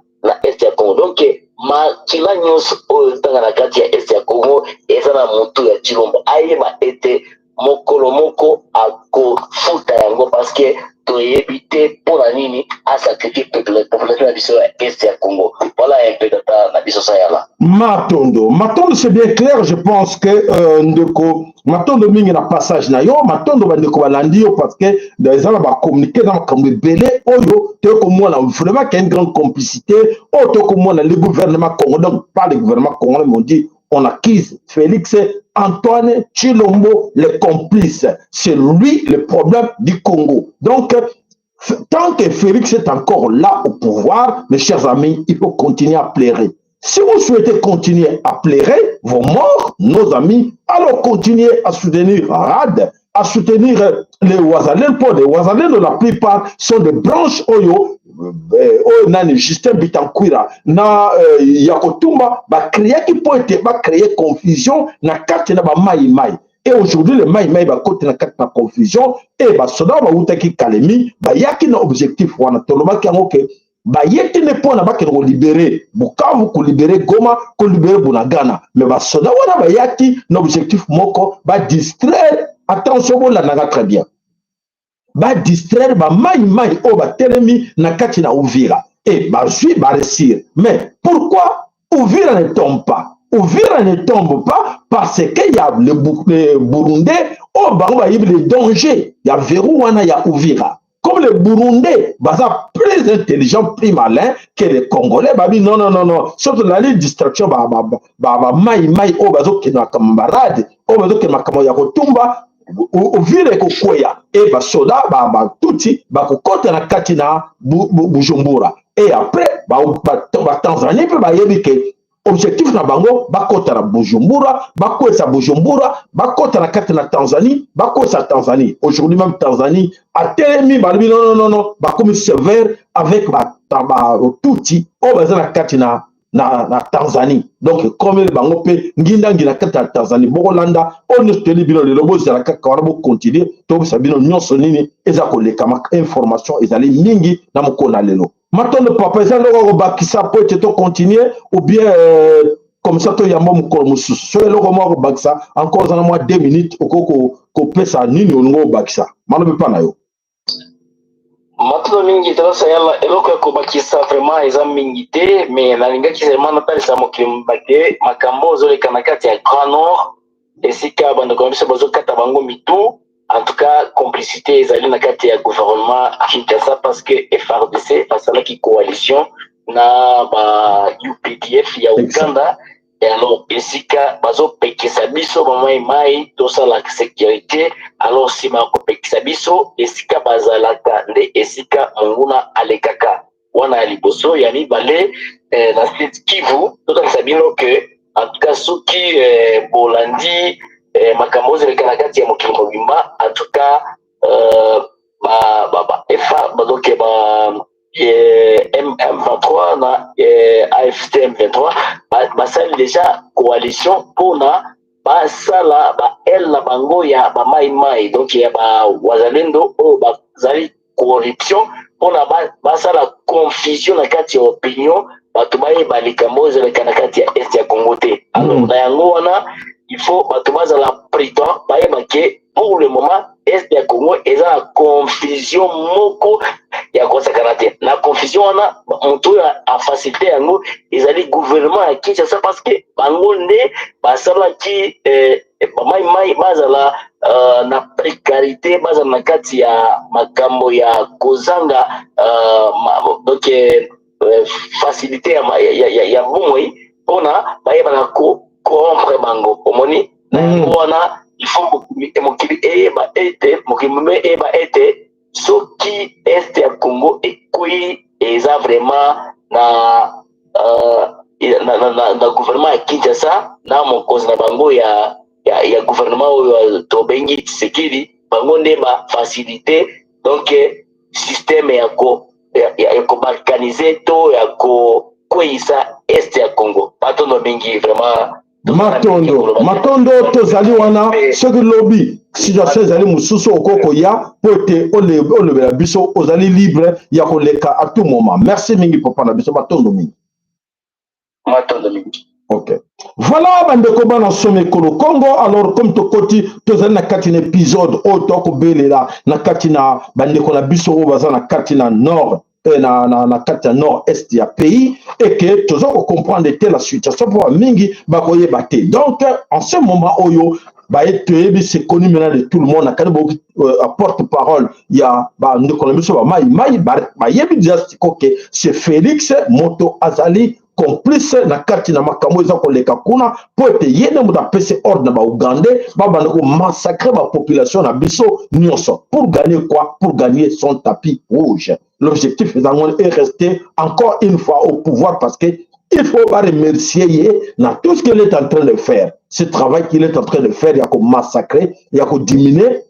este ya Congo. Donc makila nyonso oyo tanga na kati ya este ya Congo eza na motu ya Chilombo ayeba ete mokolo moko akofuta yango parce que toyebi te mpona nini asakrifie population na biso ya este ya Congo. Voilà un peu data na biso sayala. Matondo c'est bien clair, je pense que ndeko Matondo mingi na passage na yo Matondo bandeko balandi yo parce que dans la ba communiquer dans comme belé oyo te ko mona vraiment qu'il y a une grande complicité o te ko mona le gouvernement congolais, donc pas le gouvernement congolais, mais on dit on accuse Félix Antoine Chilombo le complice, c'est lui le problème du Congo. Donc tant que Félix est encore là au pouvoir, mes chers amis, il faut continuer à plairer. Si vous souhaitez continuer à plairer vos morts, nos amis, alors continuez à soutenir RAD, à soutenir les Ouazalènes. Pour les Ouazalènes, la plupart sont des branches Oyo, nani Justin Bitankwira, na Yakotumba, créer qui peut être créer confusion, na kati na ba mai. Et aujourd'hui, le mai ba côté na kati na confusion, et ba soda ba utaki kalemi, ba yaki na objectif wana toloba ki ngoke. Bayeti ne pona bake ko libérer Bukavu, ko libérer Goma, ko libérer Bunagana, mais ba soda wana bayaki na objectif moko ba distraire. Attention bon la naga très bien, ba distraire ba mai o ba telemi na kati na Uvira et ba jui ba réussir. Mais pourquoi Uvira ne tombe pas? Uvira ne tombe pas parce qu'il y a le Burundais au ba il y a les dangers, il y a verrou wana ya Uvira. Comme les Burundais, baza plus intelligents, plus malins que les Congolais, babi non. Surtout la distraction, mai, o bazo ke na kamarade, o bazo ke na kamoya kotumba, o vile kokwea, et basoda, tuti, kokota na kati na Bujumbura. Et après, Tanzanie, pe yebi ke objectif na bango bakota na Bujumbura, bakwesa Bujumbura, bakota na kati na Tanzanie, bakwesa Tanzanie. Aujourd'hui même Tanzanie a telemi balibi non, bakomi sévère avec touti o baza na kati na Tanzanie. Donc comme bango pe nginda na kati na Tanzanie bokolanda on teli bino le lobo za kaka wana bo continuer to sabino nyonso nini eza koleka information ezali mingi na mokona lelo. Maintenant, le papa, est-ce que ça peut être continuer ou bien comme ça, il y a un moment sur le moment bakisa encore dans moins 2 minutes au ko pesa nini ongo bakisa. Mano pas na yo. Maintenant mingi tala yala eloko ko bakisa vraiment eza mingi te mais na linga ki seulement na pale sa mokim bakte makambo zo le kanakati ya Grand Nord et sika bando ko biso bozo kata bango mitu. En tout cas, complicité ezali na kati ya gouvernement Kinshasa parce que FARDC fasala ki coalition na ba UPDF ya Uganda et alors esika bazo pekisa biso bamai mai tosa la sécurité alors si ma ko pekisa biso esika bazalaka nde esika monguna alekaka wana liboso ya mibale na Sud Kivu totalisa bino que en tout cas soki bolandi makambo ezaleka na kati ya mokili mobimba en tout cas donc M23 na AFC M23 basali déjà coalition pona basala ba el na bango ya ba mai mai donc ya ba wazalendo o bazali corruption pona basala confusion na kati ya opinion bato bayeba likambo ezaleka na kati ya est ya Congo te alors na yango wana il faut bato bazala prudent bayeba ke pour le moment est ya Congo eza na confusion moko ya kosakana te na confusion wana moto a facilité yango ezali gouvernement ya Kinshasa parce que bango nde basalaki mai bazala na précarité bazala na kati ya makambo ya kozanga donc facilité ya bomoi mpona bayeba na corrompre bango omoni na yango wana il faut mokili eyeba ete mokili eyeba ete soki este ya Congo ekoyi eza vraiment na gouvernement ya Kinshasa na mokonzi na bango ya gouvernement oyo tobengi Tshisekedi bango nde ba facilité donc système ya kobalkanize to ya kokweyisa este ya Congo batondo mingi vraiment matondo tozali wana soki lobi situation ezali mosusu okoko ya po ete olobela biso ozali libre ya koleka à tout moment. Merci mingi papa na biso matondo mingi. Ok. Voilà bandeko bana some ekolo Congo. Alors comme tokoti tozali na kati na épisode oyo tokobelela na kati na bandeko na biso oyo baza na kati na nord na kati ya nord-est ya pays et que tozo comprendre que la situation pour mingi bakoye bate. Donc en ce moment oyo c'est connu maintenant de tout le monde na porte-parole ya ba ndeko na biso ba mai yebi déjà que c'est Félix Moto Azali complice na kati na makambo eza koleka kuna po ete yene muda pese ordre na ba Ougandais banda ko massacrer ba population na biso nyonso pour gagner quoi? Pour gagner son tapis rouge. L'objectif est rester encore une fois au pouvoir parce que il faut pas remercier dans tout ce qu'il est en train de faire. Ce travail qu'il est en train de faire, il y a qu'à massacrer, il y a qu'à diminuer,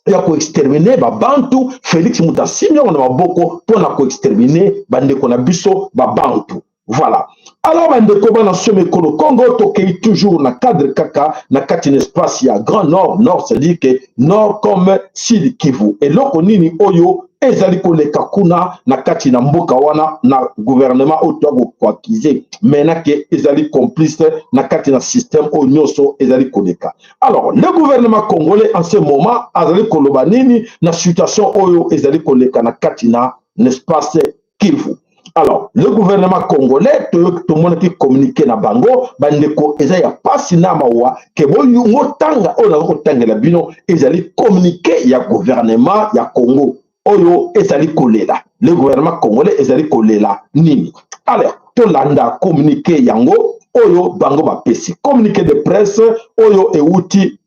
il y a qu'à exterminer, Bantu, Félix Moutassimi, on a beaucoup pour exterminer, Bandeko Nabiso, Bantu. Voilà. Alors, bandeko bana somme kolo Congo tokei toujours na cadre kaka na kati espace ya Grand Nord, Nord c'est-à-dire que Nord comme Sud Kivu. Et loko nini oyo ezali koleka kuna na kati na mboka wana na gouvernement oyo kwakize mena ke ezali complice na kati na système oyo nyonso ezali koleka. Alors, le gouvernement congolais en ce moment azali koloba nini na situation oyo ezali koleka na kati na espace Kivu. Alors, le gouvernement congolais, tout le monde qui communique na bango, bandeko eza ya pasi na mawa ke boyu ngotanga ona kotanga la bino ezali communiquer ya gouvernement ya Congo oyo ezali kolela. Le gouvernement congolais ezali kolela nini. Alors, to landa communiquer yango oyo bango ba pesi. Communiqué de presse oyo euti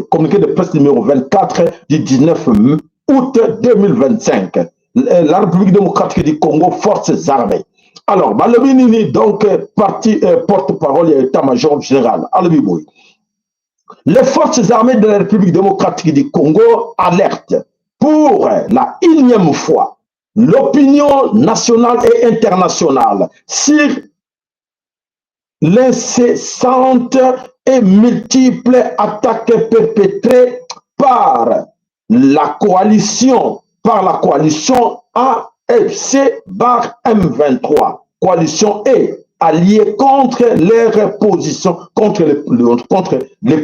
communiqué de presse numéro 24 du 19 août 2025. La République démocratique du Congo, forces armées. Alors, Balobinini, donc, parti porte-parole et état-major général. Alobiboui. Les forces armées de la République démocratique du Congo alertent pour la énième fois l'opinion nationale et internationale sur l'incessante et multiples attaques perpétrées par la coalition AFC bar M23, coalition E, alliée contre les positions, contre les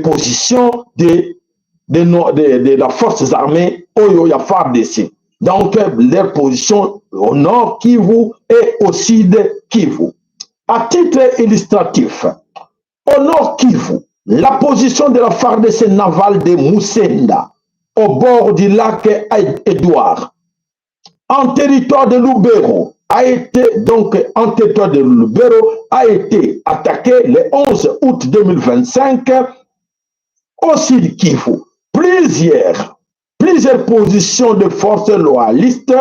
positions de la forces armées Oyo ya FARDC. Donc, les positions au nord Kivu et au sud Kivu. À titre illustratif, au nord Kivu, la position de la FARDC navale de Moussenda, au bord du lac Édouard, en territoire de Lubero, a été, donc, en territoire de Lubero, a été attaqué le 11 août 2025 au Sud Kivu. Plusieurs positions de forces loyalistes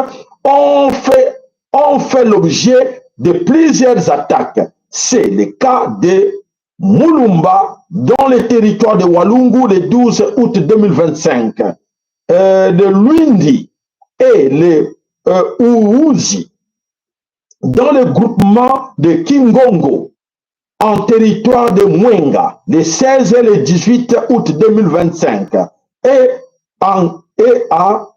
ont fait l'objet de plusieurs attaques. C'est le cas de Mulumba, dans le territoire de Walungu, le 12 août 2025, de Luindi et le Uuzi, dans le groupement de Kingongo, en territoire de Mwenga, le 16 et le 18 août 2025, et à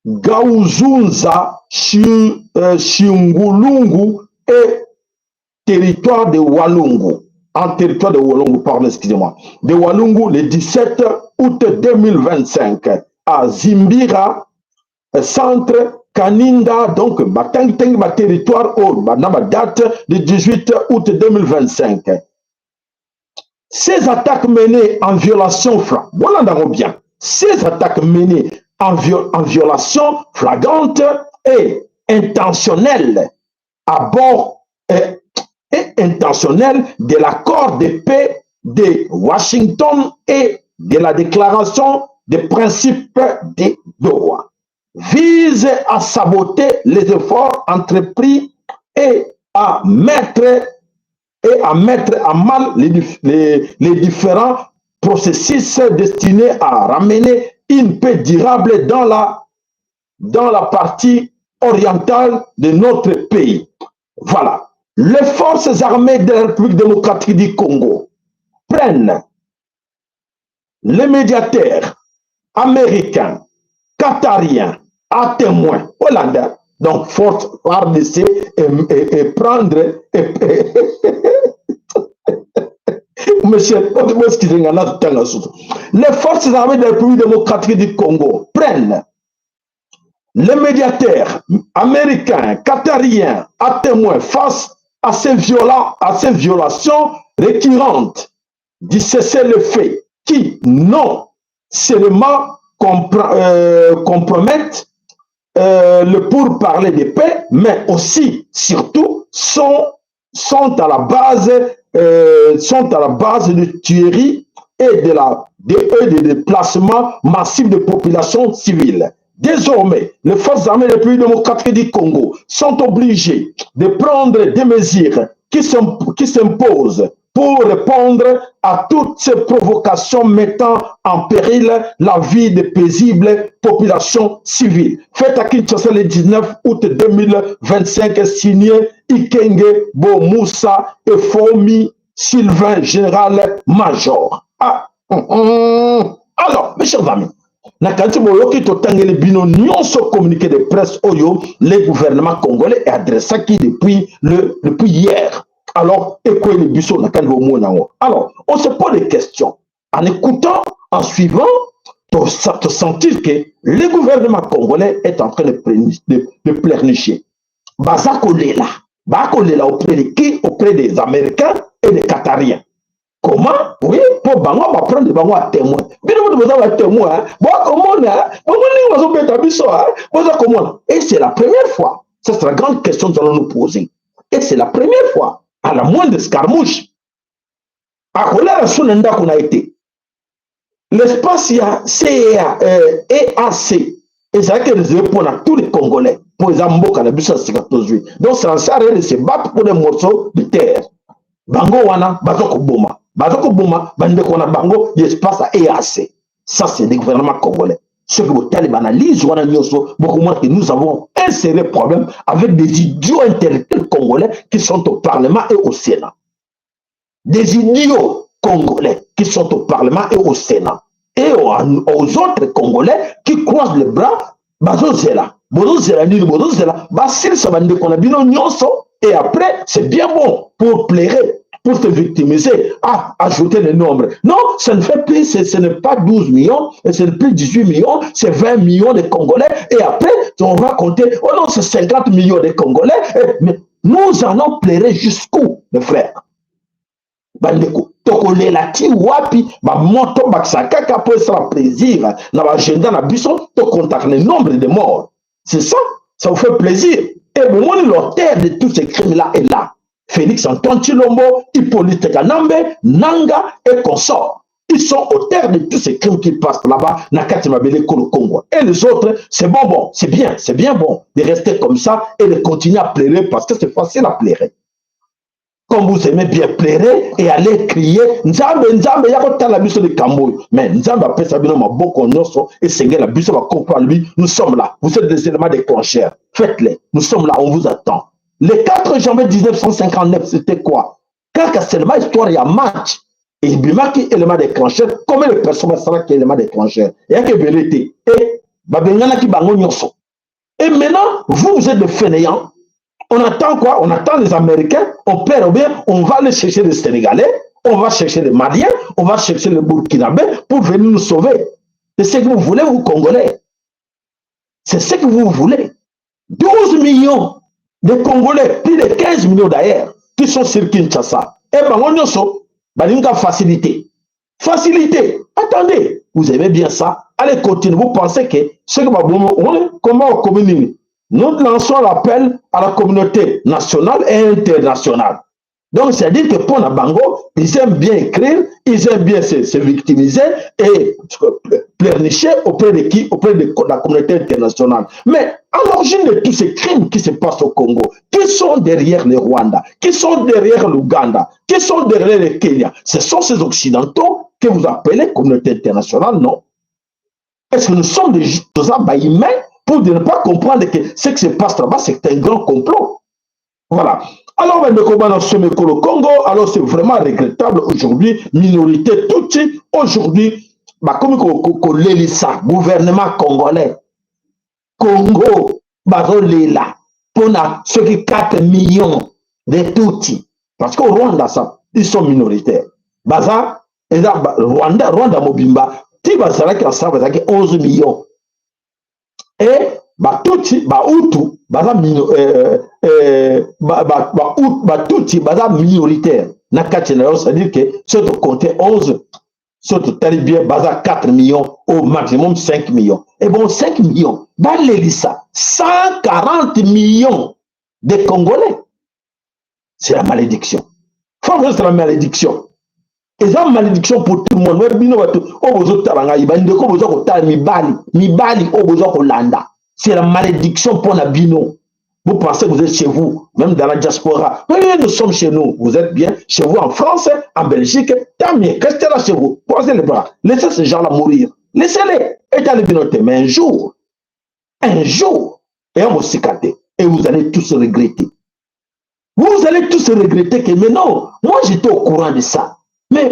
Gauzunza, Shingulungu et territoire de Walungu, en territoire de Walungu, pardon, excusez-moi, de Walungu le 17 août 2025, à Zimbira, centre Kaninga, donc Batang ma territoire au ma date du 18 août 2025. Ces attaques menées en violation bien. Ces attaques menées en violation flagrante et intentionnelle à bord et intentionnelle de l'accord de paix de Washington et de la déclaration des principes de Doha, vise à saboter les efforts entrepris et à mettre à mal les différents processus destinés à ramener une paix durable dans la partie orientale de notre pays. Voilà. Les forces armées de la République démocratique du Congo prennent les médiateurs américains, qatariens, à témoin, hollandais, donc force RDC et prendre monsieur, les forces armées de la République démocratique du Congo prennent les médiateurs américains, qatariens à témoin face à ces violations récurrentes du cessez-le-feu qui non seulement compromettent le pourparler de paix, mais aussi, surtout, sont à la base de tueries et de déplacements massifs de populations civiles. Désormais, les forces armées des pays démocratiques du Congo sont obligées de prendre des mesures qui s'imposent pour répondre à toutes ces provocations mettant en péril la vie de paisibles populations civiles. Fait à Kinshasa le 19 août 2025, signé Ikenge Bomoussa et Fomi Sylvain, général-major. Alors, mes chers amis, nakanti boyoki totangeli bino nyonso communiqué de presse oyo le gouvernement congolais est adressé qui depuis hier. Alors, alors, on se pose des questions. En écoutant, en suivant, pour sentir que le gouvernement congolais est en train de pleurnicher. Bazakolela auprès de qui? Auprès des Américains et des Qatariens. Comment? Oui, pour Bango, on va prendre des Bango à témoin. Bien vous besoin de témoin. Et c'est la première fois. Ça, c'est la grande question que nous allons nous poser. Et c'est la première fois. À la moindre escarmouche, à Kolera Sunenda qu'on a été. L'espace, il y a CEA, EAC, et ça a été réservé pour tous les Congolais, pour les Amboka, la Bussa Sikatozui. Donc, c'est en ça de se battre pour des morceaux de terre. Bango wana, Bazoko Boma, Bandekona Bango, l'espace à EAC. Ça, c'est des gouvernements congolais. Ce que vous analyse, beaucoup moins que nous avons un sérieux problème avec des idiots intellectuels congolais qui sont au Parlement et au Sénat. Des idiots congolais qui sont au Parlement et au Sénat. Et aux autres Congolais qui croisent les bras, et après, c'est bien bon pour plaire, pour te victimiser, ajouter le nombre. Non, ça ne fait plus, ce n'est pas 12 millions, et ce n'est plus 18 millions, c'est 20 millions de Congolais, et après, on va compter, oh non, c'est 50 millions de Congolais, mais nous allons plairer jusqu'où, mes frères? Bandeko, tokolela ti wapi, moto bakisakaka pour ça plaisir, na agenda na biso, to contacter le nombre de morts. C'est ça, ça vous fait plaisir. Et bon, l'auteur de tous ces crimes-là est là. Félix Antoine Chilombo, Hippolyte Kanambe, Nanga et consorts. Ils sont auteurs de tous ces crimes qui passent là-bas, Nakati Mabele Kolo Congo. Et les autres, c'est bon, c'est bien bon de rester comme ça et de continuer à pleurer parce que c'est facile à pleurer. Comme vous aimez bien pleurer et aller crier, Nzambe, Nzambe, Yakota la biso de Kamboy. Mais Nzambe après ça, bien, beaucoup noso et Seigneur la biso va comprendre lui. Nous sommes là. Vous êtes des éléments déclencheurs. Faites-les. Nous sommes là. On vous attend. Le 4 janvier 1959, c'était quoi? Quand seulement histoire, il y a match. Et il y a qui élément déclencheur. Combien de personnes sont là qui élément déclencheur? Il y a que vérité. Et Babengana qui bango nyoso. Et maintenant, vous êtes des fainéants. On attend quoi? On attend les Américains, on perd ou bien, on va aller chercher les Sénégalais, on va chercher les Maliens, on va chercher les Burkinabés pour venir nous sauver. C'est ce que vous voulez, vous Congolais. C'est ce que vous voulez. 12 millions de Congolais, plus de 15 millions d'ailleurs, qui sont sur Kinshasa. Et ben, on y a facilité. Facilité. Attendez, vous aimez bien ça. Allez, continuez. Vous pensez que ce que comment on communique? Nous lançons l'appel à la communauté nationale et internationale. Donc, c'est-à-dire que pour la Bango, ils aiment bien écrire, ils aiment bien se victimiser et pleurnicher auprès de qui? Auprès de la communauté internationale. Mais à l'origine de tous ces crimes qui se passent au Congo, qui sont derrière le Rwanda, qui sont derrière l'Ouganda, qui sont derrière le Kenya, ce sont ces Occidentaux que vous appelez communauté internationale, non? Est-ce que nous sommes des humains pour ne pas comprendre que ce qui se passe là-bas, c'est un grand complot? Voilà. Alors, le Congo, alors c'est vraiment regrettable aujourd'hui, minorité Tutsi, aujourd'hui, comme l'Élisa, gouvernement congolais, Congo, Barolela, pour ceux qui 4 millions de Tutsi, parce qu'au Rwanda, ça, ils sont minoritaires. Baza, Rwanda Mobimba, Tibazara qui a 11 millions. Et Tutsi, Hutu, Tutsi, minoritaire. C'est-à-dire que ce qui comptait 11, ce qui est bien, 4 millions, au maximum 5 millions. Et bon, 5 millions, dans l'Élisa, 140 millions de Congolais. C'est la malédiction. C'est la malédiction. Et c'est une malédiction pour tout le monde. C'est la malédiction pour la bino. Vous pensez que vous êtes chez vous, même dans la diaspora. Oui, nous sommes chez nous. Vous êtes bien chez vous en France, en Belgique. Tant mieux. Restez là chez vous. Posez les bras. Laissez ces gens-là mourir. Laissez-les. Et dans les binotés. Mais un jour, et on va se cater. Et vous allez tous regretter. Vous allez tous regretter que, mais non, moi j'étais au courant de ça. Mais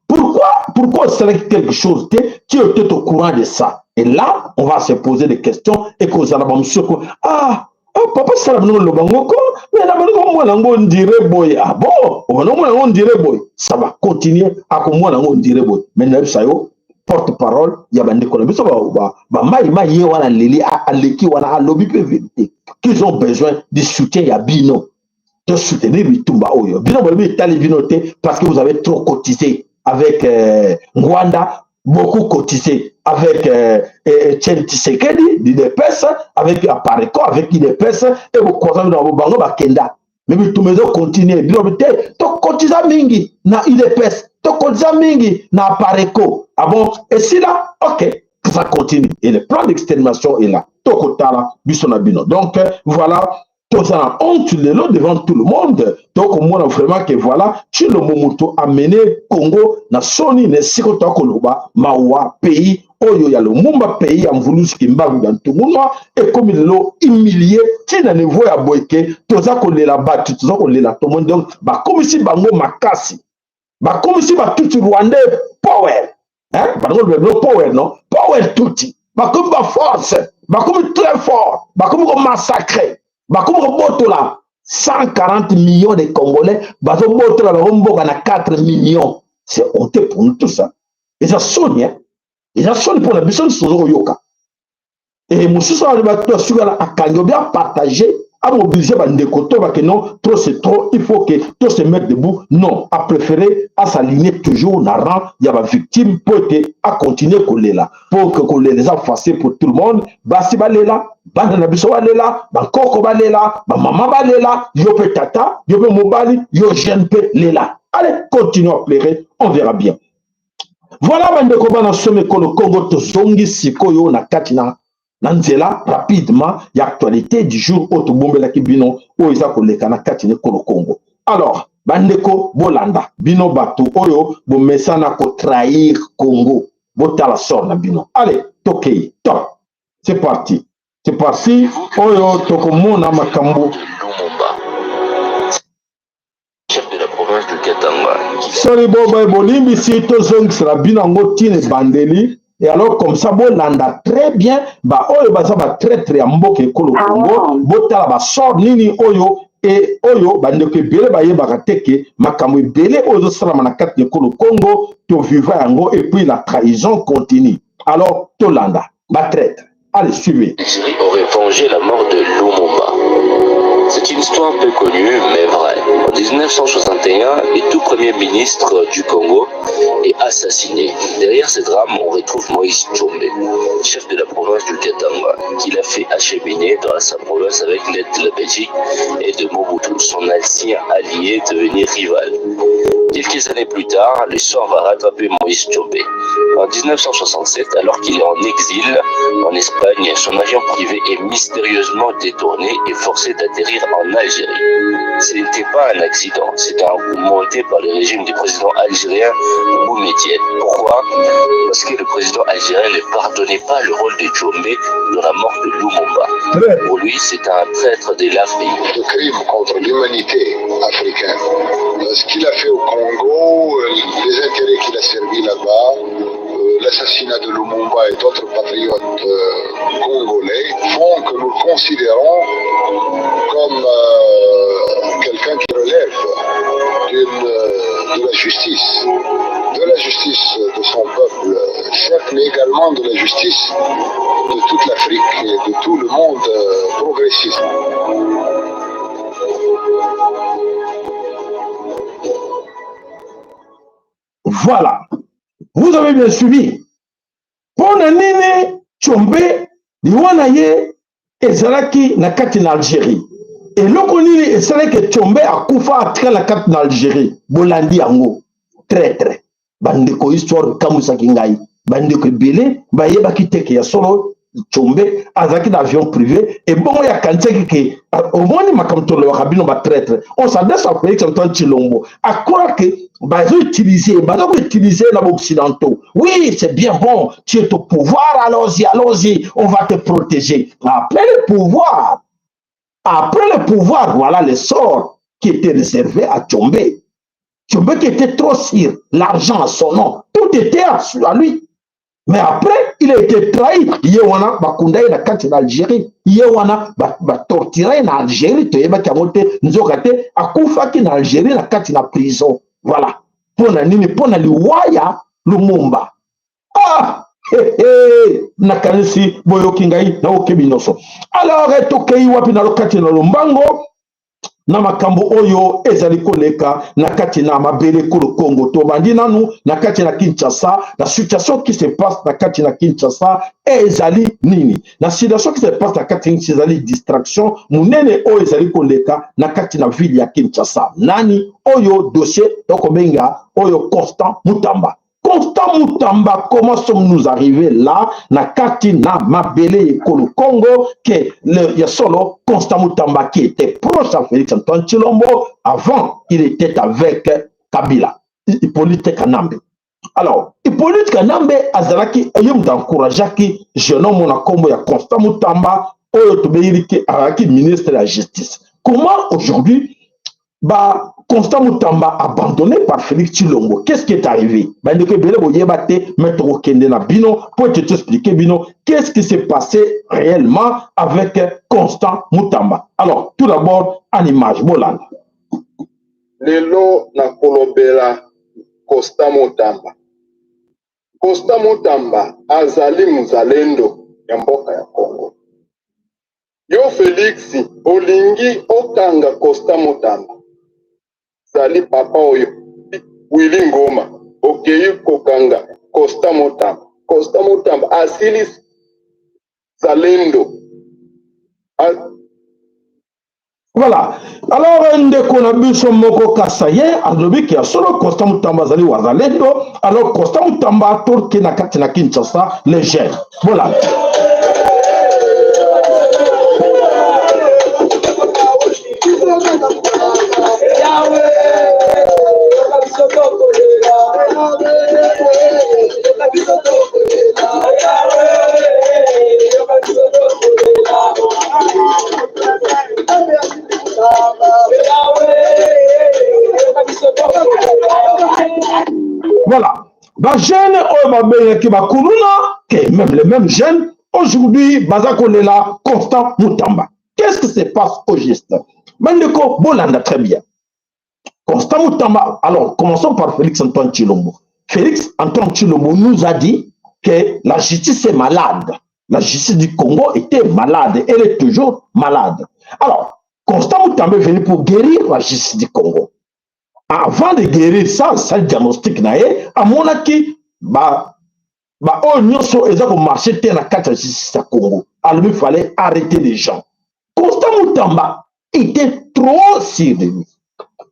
pourquoi serait quelque chose qui était au courant de ça? Et là, on va se poser des questions et qu'on allait papa ça on dirait boy. Ah bon, on dirait boy. Ça va continuer à comme on dirait boy. Maintenant, ça y est, porte-parole, il y a des collègues qui ont besoin du soutien à Bino. De soutenir Bitumba Oyo. Bino parce que vous avez trop cotisé avec Rwanda, beaucoup cotisé avec Tchen Tshisekedi, l'IDPS, avec Apareko, avec l'IDPS, et vous croisez dans vos bango Bakenda. Mais Bitumba continue. Bino to cotiza mingi na IDPS, to cotiza mingi na Apareko. Ah bon? Et si là, ok, ça continue. Et le plan d'extermination est là. Tokotala, Bissona Bino. Donc, voilà. Tout ça honte devant tout le monde. Donc, on voit vraiment que voilà, tu le Momoto a mené Congo, na Sony, ne Sikota Koloba, Mawa, pays, Oyo, ya le Mumba pays, en voulu ce qui m'a dans tout le monde, et comme il l'a humilié, tu n'as ne voit à boyke, tout ça qu'on l'a battu, tout ça qu'on l'a tout le monde. Donc, comme si Bango Makasi, comme si tout Rwandais power, hein, le power, non, power tout, comme force, comme très fort, comme massacré. Comme 140 millions de Congolais, on a 4 millions. C'est honteux pour nous tout ça. Et ça sonne, hein? Et ça sonne pour la mission de Sozo Yoka. Et Moussou a partagé à mobiliser bandeko to que non trop c'est trop, il faut que tout se mettre debout. Non, à préférer à s'aligner toujours dans rang, il y a des victimes pour que à continuer coller là, pour que les a facile pour tout le monde. Basi balela, bana biso balela, bakoko balela, ba maman balela, yo pe tata, yo pe mobali, yo jeune pe lela. Allez, continuons à pleurer, on verra bien. Voilà bandeko bana some kolo Congo to zongi sikoyo na katina. Nanzela rapidement y actualité du jour au Tobombela Kibino o isa koleka na katine kolo Congo. Alors, bandeko bolanda bino batu oyo bo mesana ko trahir Congo. Botala sort na bino. Allez, tokei, top. C'est parti. C'est parti. Oyo tokomona makambo. Chef de la province de Katanga. Sorry boy bolimbi si to zongisela bino ngo tine bandeli. Et alors, comme ça, bon, landa très bien, bah, oyo, bah, ça va très, très, mboke, kolo, Congo, bota, bah, sort, nini, oyo, et oyo, bah, ndeke, bele, bah, ye, bah, teke, makamwe, bele, oyo, salamaнаkat, de kolo, Congo, to vivre, yango, et puis la trahison continue. Alors, to landa, bah, traître. Allez, suivez. L'Algérie aurait vengé la mort de Lumumba. C'est une histoire peu connue, mais vraie. En 1961, le tout premier ministre du Congo est assassiné. Derrière ce drame, on retrouve Moïse Tshombe, chef de la province du Katanga, qui l'a fait acheminer dans sa province avec l'aide de la Belgique et de Mobutu, son ancien allié devenu rival. Quelques années plus tard, l'histoire va rattraper Moïse Tshombe. En 1967, alors qu'il est en exil en Espagne, son avion privé est mystérieusement détourné et forcé d'atterrir en Algérie. Ce n'était pas un accident, c'était un coup monté par le régime du président algérien Boumedienne. Pourquoi? Parce que le président algérien ne pardonnait pas le rôle de Tshombe dans la mort de Lumumba. Pour lui, c'est un traître de l'Afrique. De crime contre l'humanité africaine. Ce qu'il a fait au Congo, les intérêts qu'il a servis là-bas, l'assassinat de Lumumba et d'autres patriotes congolais font que nous le considérons comme quelqu'un qui relève de la justice de son peuple, certes, mais également de la justice de toute l'Afrique et de tout le monde progressiste. Voilà. Vous avez bien suivi. Pour nini Tshombe liwana ye ezalaki na kati na Algérie. Et loko nini ezalaki Tshombe akufa atra la kati na Algérie. Bolandi yango. Traître. Bandeko histoire kamusaki ngai. Bandeko ebele bayebaki teke ya solo Tshombe azaki d'avion privé et bon ya kansaki ke au moins makamtolo wa kabino ba traître. On s'adresse à Félix Antoine Tshilombo. À croire que utiliser les occidentaux. Oui, c'est bien bon, tu es au pouvoir, allons-y, on va te protéger. Après le pouvoir, voilà le sort qui était réservé à Tshombe. Tshombe qui était trop sur l'argent à son nom, tout était à lui. Mais après, il a été trahi. Yewana bakundai na kati na Algérie. Yewana torturer na Algérie. Toyeba kamote nzokate akufaki na Algérie na kati na prison. Voilà. Pona nini pona liwaya Lumumba. Ah, nakanisi boyoki ngai na okebinoso. Alors tokei wapi na lokati na Lumbango. Na makambo oyo ezali koleka na kati na mabele kolo Congo to bandi nanu na kati na Kinshasa. La situation qui se passe na kati na Kinshasa ezali nini? La situation qui se passe na kati na ezali distraction munene oyo ezali koleka na kati na ville ya Kinshasa. Nani oyo dossier tokobenga oyo Constant Mutamba. Constant Mutamba, comment sommes-nous arrivés là, na kati na mabele kolo Congo, que il y a solo Constant Mutamba qui était proche à Félix Antoine Tshilombo, avant il était avec Kabila, Hippolyte Kanambe. Alors, Hippolyte Kanambe azalaki ayom d'encourageaki jeune homme na kombo ya Constant Mutamba, oyo tobeyiriki araki ministre de la justice. Comment aujourd'hui bah, Constant Mutamba abandonné par Félix Tshilombo. Qu'est-ce qui est arrivé? Pour te expliquer, Bino, qu'est-ce qui s'est passé réellement avec Constant Mutamba? Alors, tout d'abord, en image, Bolanda. Lelo na kolobela Constant Mutamba. Constant Mutamba azali muzalendo ya mboka ya Congo. Yo Félix, olingi okanga Costa Motamba. Zali papa oyo. Willy Ngoma. Okeyi kokanga Costa Motamba. Costa Motamba asili Zalendo. Voilà. Alors, ndeko na biso moko kasaye, alobi ki solo Costa Motamba zali wazalendo, alors Costa Motamba torke na kati na Kinshasa, les jeunes. Voilà. Voilà. Les jeunes, même les mêmes jeunes, aujourd'hui, Bazakolela, Constant Mutamba. Qu'est-ce qui se passe au juste? Mandeko Bolanda, très bien. Constant Mutamba, alors commençons par Félix Antoine Tshilombo. Félix Antoine Tshilombo nous a dit que la justice est malade. La justice du Congo était malade. Elle est toujours malade. Alors, Constant Mutamba est venu pour guérir la justice du Congo. Avant de guérir ça, le diagnostic, à mon avis, on marché dans la justice du Congo. Alors, il fallait arrêter les gens. Constant Mutamba était trop sûr de lui.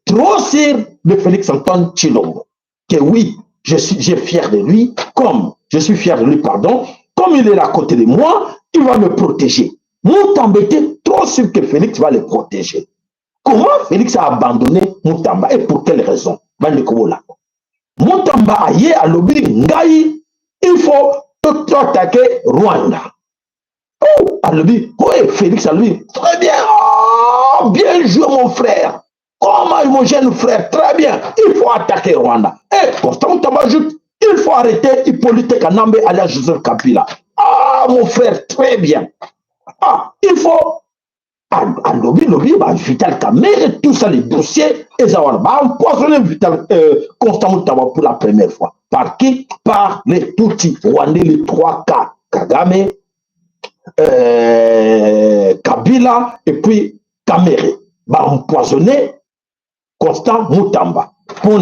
Trop sûr de Félix Antoine Tshilombo. Que oui, je suis fier de lui, comme je suis fier de lui, pardon, comme il est là à côté de moi, il va me protéger. Mutamba était trop sûr que Félix va le protéger. Comment Félix a abandonné Mutamba et pour quelle raison? Mutamba aye à l'obli Ngaï, il faut attaquer Rwanda. Oh, à l'obli, oui, Félix a lui, très bien, oh, bien joué mon frère. Comment mon jeune frère, très bien, il faut attaquer Rwanda. Et Constant Mutamba ajoute, il faut arrêter Hippolyte Kanambe alias Joseph Kabila. Ah, mon frère, très bien. Ah, il faut lobby, Vital Kamerhe, tout ça, les dossiers, et ça va empoisonner Vital Constant Mutamba pour la première fois. Par qui? Par les Tutsis rwandais, les 3K, Kagame, Kabila, et puis Kamerhe. Empoisonner Constant Mutamba. Pour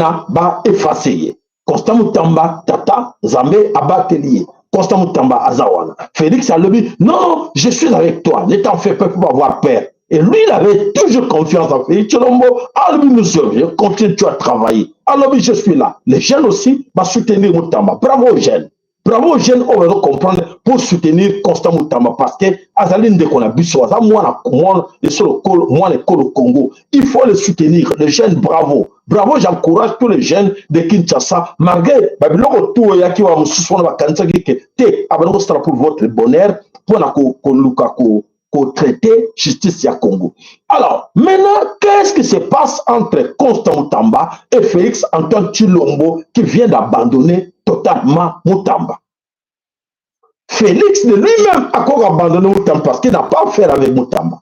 effacer. Constant Mutamba, Tata, Zambé, Abatelier. Constant Mutamba Azawana. Félix a dit, non, je suis avec toi, ne t'en fais pas pour avoir peur. Et lui, il avait toujours confiance en Félix Tshilombo. Alors, monsieur, je continue à travailler. Alors, je suis là. Les jeunes aussi vont soutenir Mutamba. Bravo aux jeunes. Bravo aux jeunes, on va comprendre pour soutenir Constant Mutamba parce que Azaline de Konabiso, moi, le Congo. Il faut les soutenir. Les jeunes, bravo. Bravo, j'encourage tous les jeunes de Kinshasa. Malgré, tout yaki wa mususu wa kanisa kike te abano sera pour votre bonheur pour la traiter justice ya Congo. Alors, maintenant, qu'est-ce qui se passe entre Constant Mutamba et Félix Antoine Tshilombo qui vient d'abandonner totalement Mutamba? Félix de lui-même a encore abandonné Mutamba parce qu'il n'a pas affaire avec Mutamba.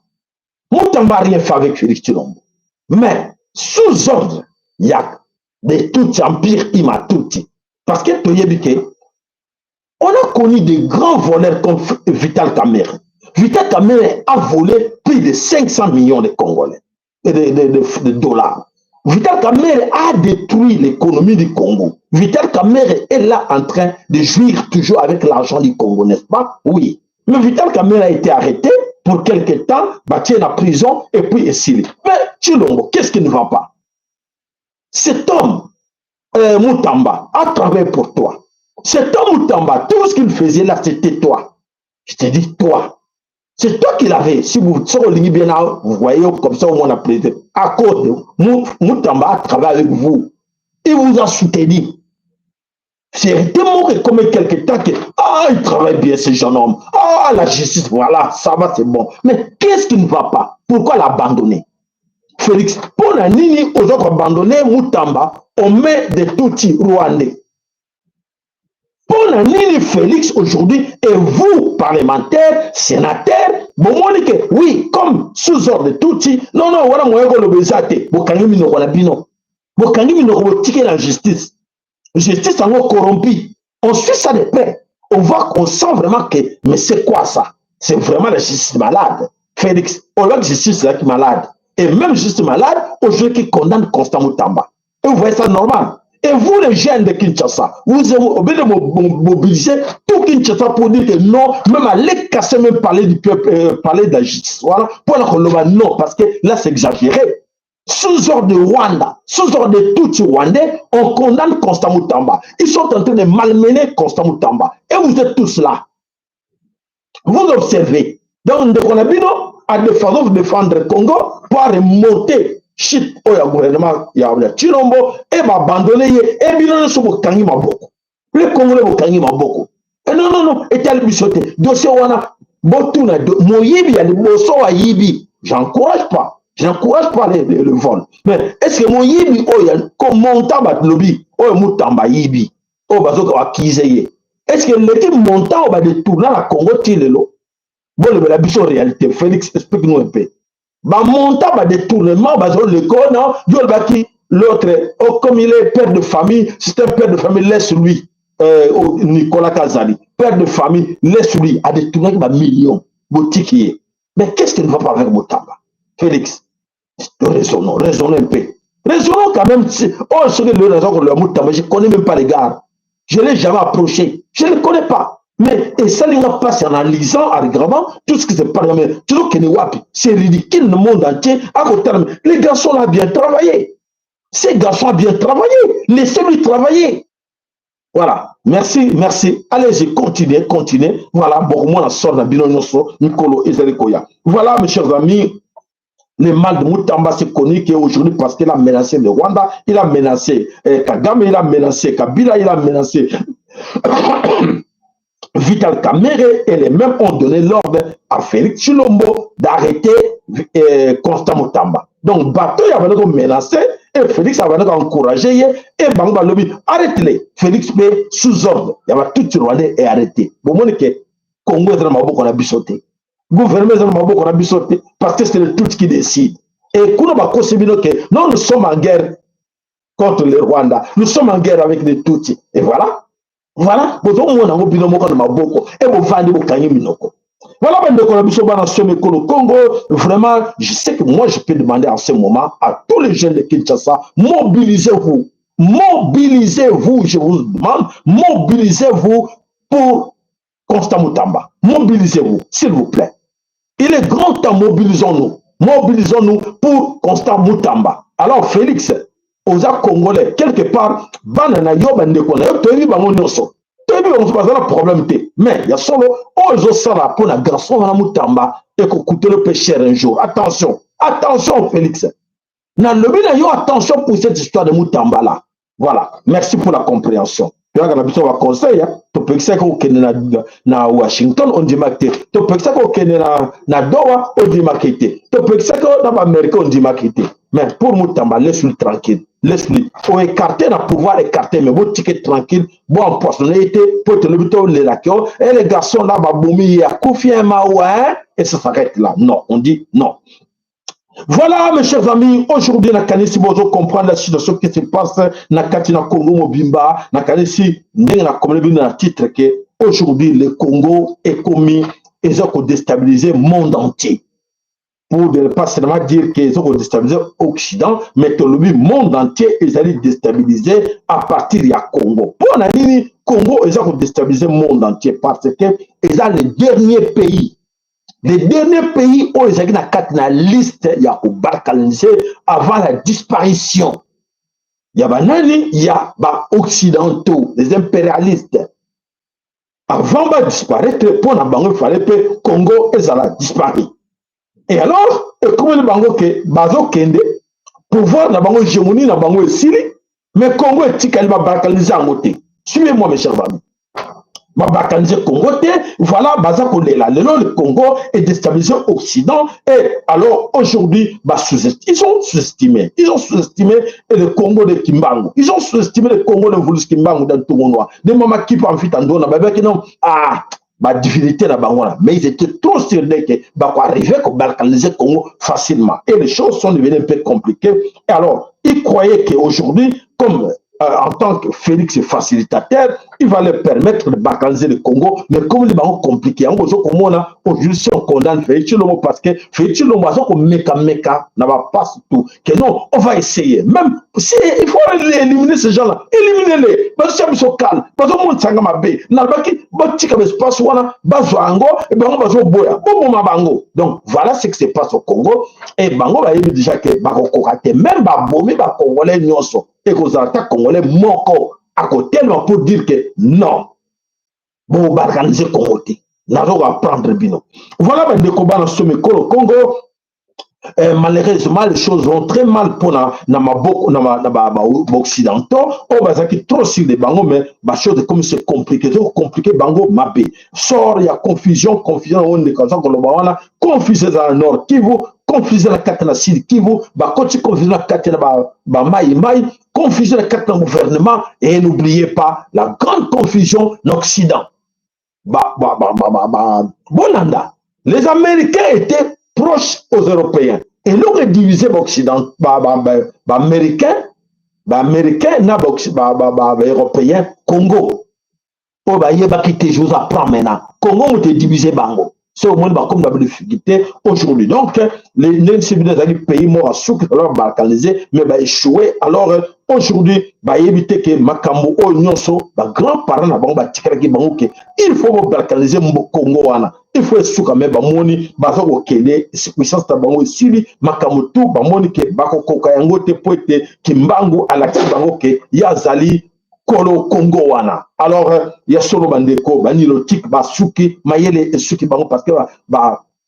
Mutamba n'a rien fait avec Félix Tshilombo. Mais, sous ordre, il y a de tout empire Imatuti. Parce que on a connu des grands voleurs comme Vital Kamerhe. Vital Kamerhe a volé plus de 500 millions de Congolais, de dollars. Vital Kamerhe a détruit l'économie du Congo. Vital Kamerhe est là en train de jouir toujours avec l'argent du Congo, n'est-ce pas? Oui. Mais Vital Kamerhe a été arrêté pour quelque temps, battu en prison et puis exilé. Mais Tshilombo, qu'est-ce qui ne va pas? Cet homme, Mutamba, a travaillé pour toi. Cet homme Mutamba, tout ce qu'il faisait là, c'était toi. Je te dis toi. C'est toi qui l'avais. Si vous voyez comme ça, on a plaisir. À cause de Mutamba a travaillé avec vous. Il vous a soutenu. C'est tellement que comme quelque temps que il travaille bien ce jeune homme. La justice, voilà, ça va, c'est bon. Mais qu'est-ce qui ne va pas? Pourquoi l'abandonner? Félix, pour la nini, aux autres abandonnés, Mutamba, on met des Tutsis rwandais. Pour la nini, Félix, aujourd'hui, et vous, parlementaires, sénateurs, vous montrez que, oui, comme sous ordre de Tutsis, non, voilà, moi, je vais le vous kangi minoko la bino. Vous kangi minoko ticket la justice. Justice en corrompue. On suit ça de près. On voit qu'on sent vraiment que, mais c'est quoi ça? C'est vraiment la justice malade. Félix, on voit que justice là qui est malade. Et même justice malade, aujourd'hui qui condamne Constant Moutamba. Et vous voyez ça normal. Et vous, les jeunes de Kinshasa, vous avez mobilisé tout Kinshasa pour dire que non, même aller casser, même parler du peuple, parler de la justice. Voilà. Pour la non, parce que là, c'est exagéré. Sous ordre de Rwanda, sous ordre de tout Rwandais, on condamne Constant Moutamba. Ils sont en train de malmener Constant Moutamba. Et vous êtes tous là. Vous observez. Donc, on a dit non, à défendre le Congo pour remonter shit au gouvernement ya Chilombo et abandonner et bien sur le Kangi Maboko. Le Congolais au Kangi Maboko. Et non, et tel bichoté. Dossier wana botuna mon yibi a le bosso à yibi. J'encourage pas le vol. Mais est-ce que mon yibi comme montant bat lobby o mutamba yibi o bazoka akizeye. Est-ce que l'équipe montant va détourner la Congo tilelo? Bon, la bicho réalité. Félix, explique-nous un peu. Bah, montant, bah, détournement, bah, l'école, non, l'autre, oh, comme il est père de famille, c'est un père de famille, laisse-lui, Nicolas Kazali, père de famille, laisse-lui, à détourner, bah, millions, boutique. Mais qu'est-ce qui ne va pas avec Moutamba? Félix, raisonnons un peu. Raisonnons quand même, oh, c'est le raison que le Moutamba, je ne connais même pas les gars. Je ne l'ai jamais approché. Je ne le connais pas. Mais et ça, il n'a pas en analysant, en regardant tout ce qui se passe. C'est ridicule, le monde entier. À côté, les garçons ont bien travaillé. Ces garçons ont bien travaillé. Laissez-lui travailler. Voilà. Merci. Allez-y, continuez. Voilà. Bon, moi, la sort de Binonoso, Nicolo Ezerikoya. Voilà, mes chers amis. Le mal de Moutamba, c'est connu qu'aujourd'hui, parce qu'il a menacé le Rwanda, il a menacé Kagame, il a menacé Kabila, il a menacé Vital Kamerhe, et les mêmes ont donné l'ordre à Félix Tshilombo d'arrêter Constant Moutamba. Donc, bateau, il y avait menacé, et Félix avait encouragé, et Bangba Lobi, arrêtez-les. Félix fait sous ordre. Il y avait tout le Rwanda et arrêté. Bon, moi, que Congo est dans le Maboko, on a bissoté. Gouvernement est dans le Maboko, on a bissoté, parce que c'est le tout qui décide. Et non, nous sommes en guerre contre le Rwanda. Nous sommes en guerre avec les Tutsis. Et voilà. Voilà, voilà, Congo, vraiment, je sais que moi, je peux demander en ce moment à tous les jeunes de Kinshasa, mobilisez-vous, je vous demande, mobilisez-vous pour Constant Moutamba, mobilisez-vous, s'il vous plaît. Il est grand temps, mobilisons-nous pour Constant Moutamba. Alors, Félix, aux Congolais, quelque part, banana yo bande kona yo toyi bango nyoso. Toyi bango bazala problème te. Mais il y a solo ozo sala pour la garçon na Moutamba et ko coûter le peu cher un jour. Attention Félix. Na lobi na yo attention pour cette histoire de Moutamba là. Voilà. Merci pour la compréhension. Tu vois que la biso va conseil to pekisa ko kene na Washington on dit marqué. To pekisa ko kene na Doha on dit marqué. To pekisa ko na Amérique on dit marqué. Mais pour Moutamba, laisse-lui tranquille. Laisse-lui. Pour écarter, on pouvoir écarter, mais vous ticket tranquille, bon empoisonné, pour te lever les laqueurs, et les garçons là, il y a Koufi et ça s'arrête là. Non, on dit non. Voilà, mes chers amis, aujourd'hui, si vous comprendre la situation qui se passe, dans Congo Mobimba, si le titre que aujourd'hui, le Congo est commis, ils ont déstabilisé le monde entier. Pour ne pas seulement dire qu'ils ont déstabilisé l'Occident, mais que le monde entier, ils allaient déstabiliser à partir du Congo. Pour la ligne, Congo, ils ont déstabilisé le monde entier parce qu'ils ont les derniers pays. Les derniers pays où ils ont la liste, il y a avant la disparition. Il y a les occidentaux, les impérialistes. Avant de disparaître, pour la banque, il fallait que le Congo ait disparu. Et alors, comment le bango que bazo kende pouvoir na bango hégémonie na bango esili, mais Congo est tikali ba balkaniser en côté. Suivez-moi mes chers amis. Ba balkaniser Congo te, voilà baza kolela. Le Congo est déstabilisé au Occident et alors aujourd'hui ils ont sous-estimé le Congo de Kimbangu. Ils ont sous-estimé le Congo de Vulus Kimbangu dans tout le monde. Des mamans qui peuvent en fait en donner ba non ma divinité là-bas, mais ils étaient trop sûrs que arriver à balkaniser le Congo facilement. Et les choses sont devenues un peu compliquées. Et alors, ils croyaient qu'aujourd'hui, comme en tant que Félix facilitateur, il va leur permettre de balkaniser le Congo, mais comme les banques compliqués, aujourd'hui si on condamne Félix Tshilombo parce que Félix Tshilombo a son meka n'a pas tout. Que non, on va essayer. Même si il faut éliminer ces gens-là, éliminez-les. Parce que c'est calme. Parce que mon sanga ma bé, n'albaki botika espace wana bazwango et bango bazo boya. Bango. Donc voilà ce qui se passe au Congo et bango va déjà que bako kokate même ba bomi ba congolais nyonso et que attaques congolais moko à côté pour dire que non. Bon, organiser Congo. Nous allons prendre bino. Voilà le combat dans ce Congo. Malheureusement, les choses vont très mal pour les occidentaux. On va dire trop sur les bangos, mais les choses comme c'est compliqué, bango mabé. Sort, il y a confusion, on est confusion dans le nord Kivu, confusion dans la carte na sud Kivu, confusion dans la carte na Maï, confusion dans la carte na gouvernement, et n'oubliez pas la grande confusion dans l'Occident. Bonanda. Les Américains étaient proches aux Européens. Et l'on est divisé l'Occident, Américain, Européen, Congo. Oh, il y a qui te joue à prendre maintenant. Congo, on est divisé Bango. C'est au moins comme la difficulté aujourd'hui. Donc, les civilisations du pays morts à souk, alors balkanisé, mais échoué. Alors, aujourd'hui, éviter que Makambo, Nyonso, grand-parent, il faut balkaniser le Congo. Il faut souka me bamoni bazoko kele puissance ta bango sili Makambo tout bamoni ke bakoko kayango te poete kimbangu alaki bango ke yazali kolo Congo wana. Alors ya solo bandeko banilotique basuki mayele suki bango parce que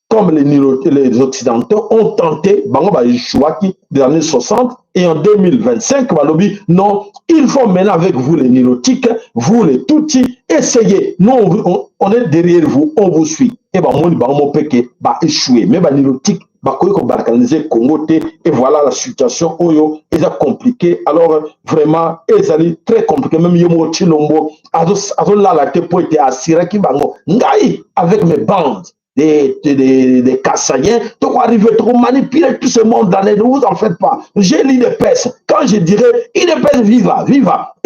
comme les occidentaux ont tenté bango ba échouaki des années 60 et en 2025 balobi non, il faut maintenant avec vous les nilotiques, vous les Tutsis, essayez. Nous on est derrière vous, on vous suit. Et bamoni bango peke ba échoué mais banilotique balkaniser Congo et voilà la situation oyo est compliquée. Alors vraiment ezali très compliqué. Même Yomo Tshilombo azo la te pour être assuré qui bango ngai avec mes bandes des Kassaïens, tu vas arriver à manipuler tout ce monde dans les... Ne vous en faites pas. J'ai l'IDPS. Quand je dirais IDPS viva,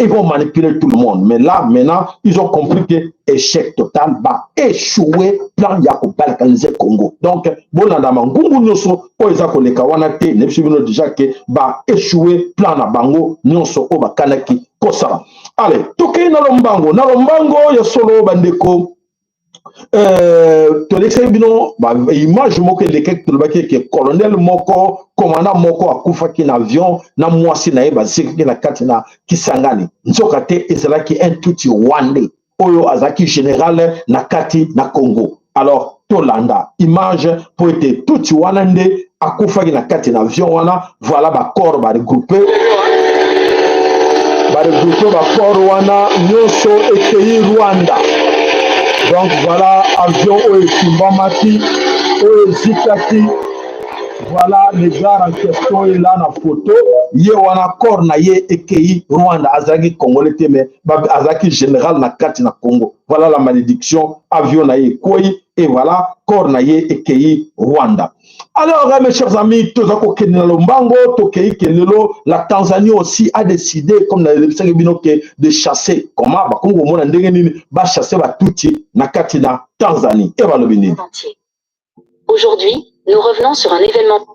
ils vont manipuler tout le monde. Mais là, maintenant, ils ont compris que échec total, échouer, plan Yako balkaniser Congo. Donc, bon, Ngungu Nyoso, Oizako le Kawanate, Nepsibino déjà que échouer, plan na bango, Nyoso, Oba Kanaki, Kosara. Allez, Toké Nalombango, ya solo bandeko. Tolexebino image moko lekek tolobaki ke colonel moko commandant moko akufaki na avion na mwasi na ye baziki na kati na Kisangani nzoka te ezalaki un tuti wande oyo azaki général na kati na Congo. Alors tolanda image po ete tuti wana nde akufaki na kati na avion wana. Voilà ba corps ba regroupé ba corps wana nyonso ekei Rwanda. Donc voilà, avion au Kimbamati, au Zikati, voilà les gars en question est là dans la photo. Yé wana corps na yé ekei Rwanda, azaki Congolais mais azaki général na kati na Congo. Voilà la malédiction, avion na yé koi et voilà corps na yé ekei Rwanda. Alors mes chers amis, la Tanzanie aussi a décidé, comme de chasser, comment chasser la Tanzanie. Aujourd'hui, nous revenons sur un événement.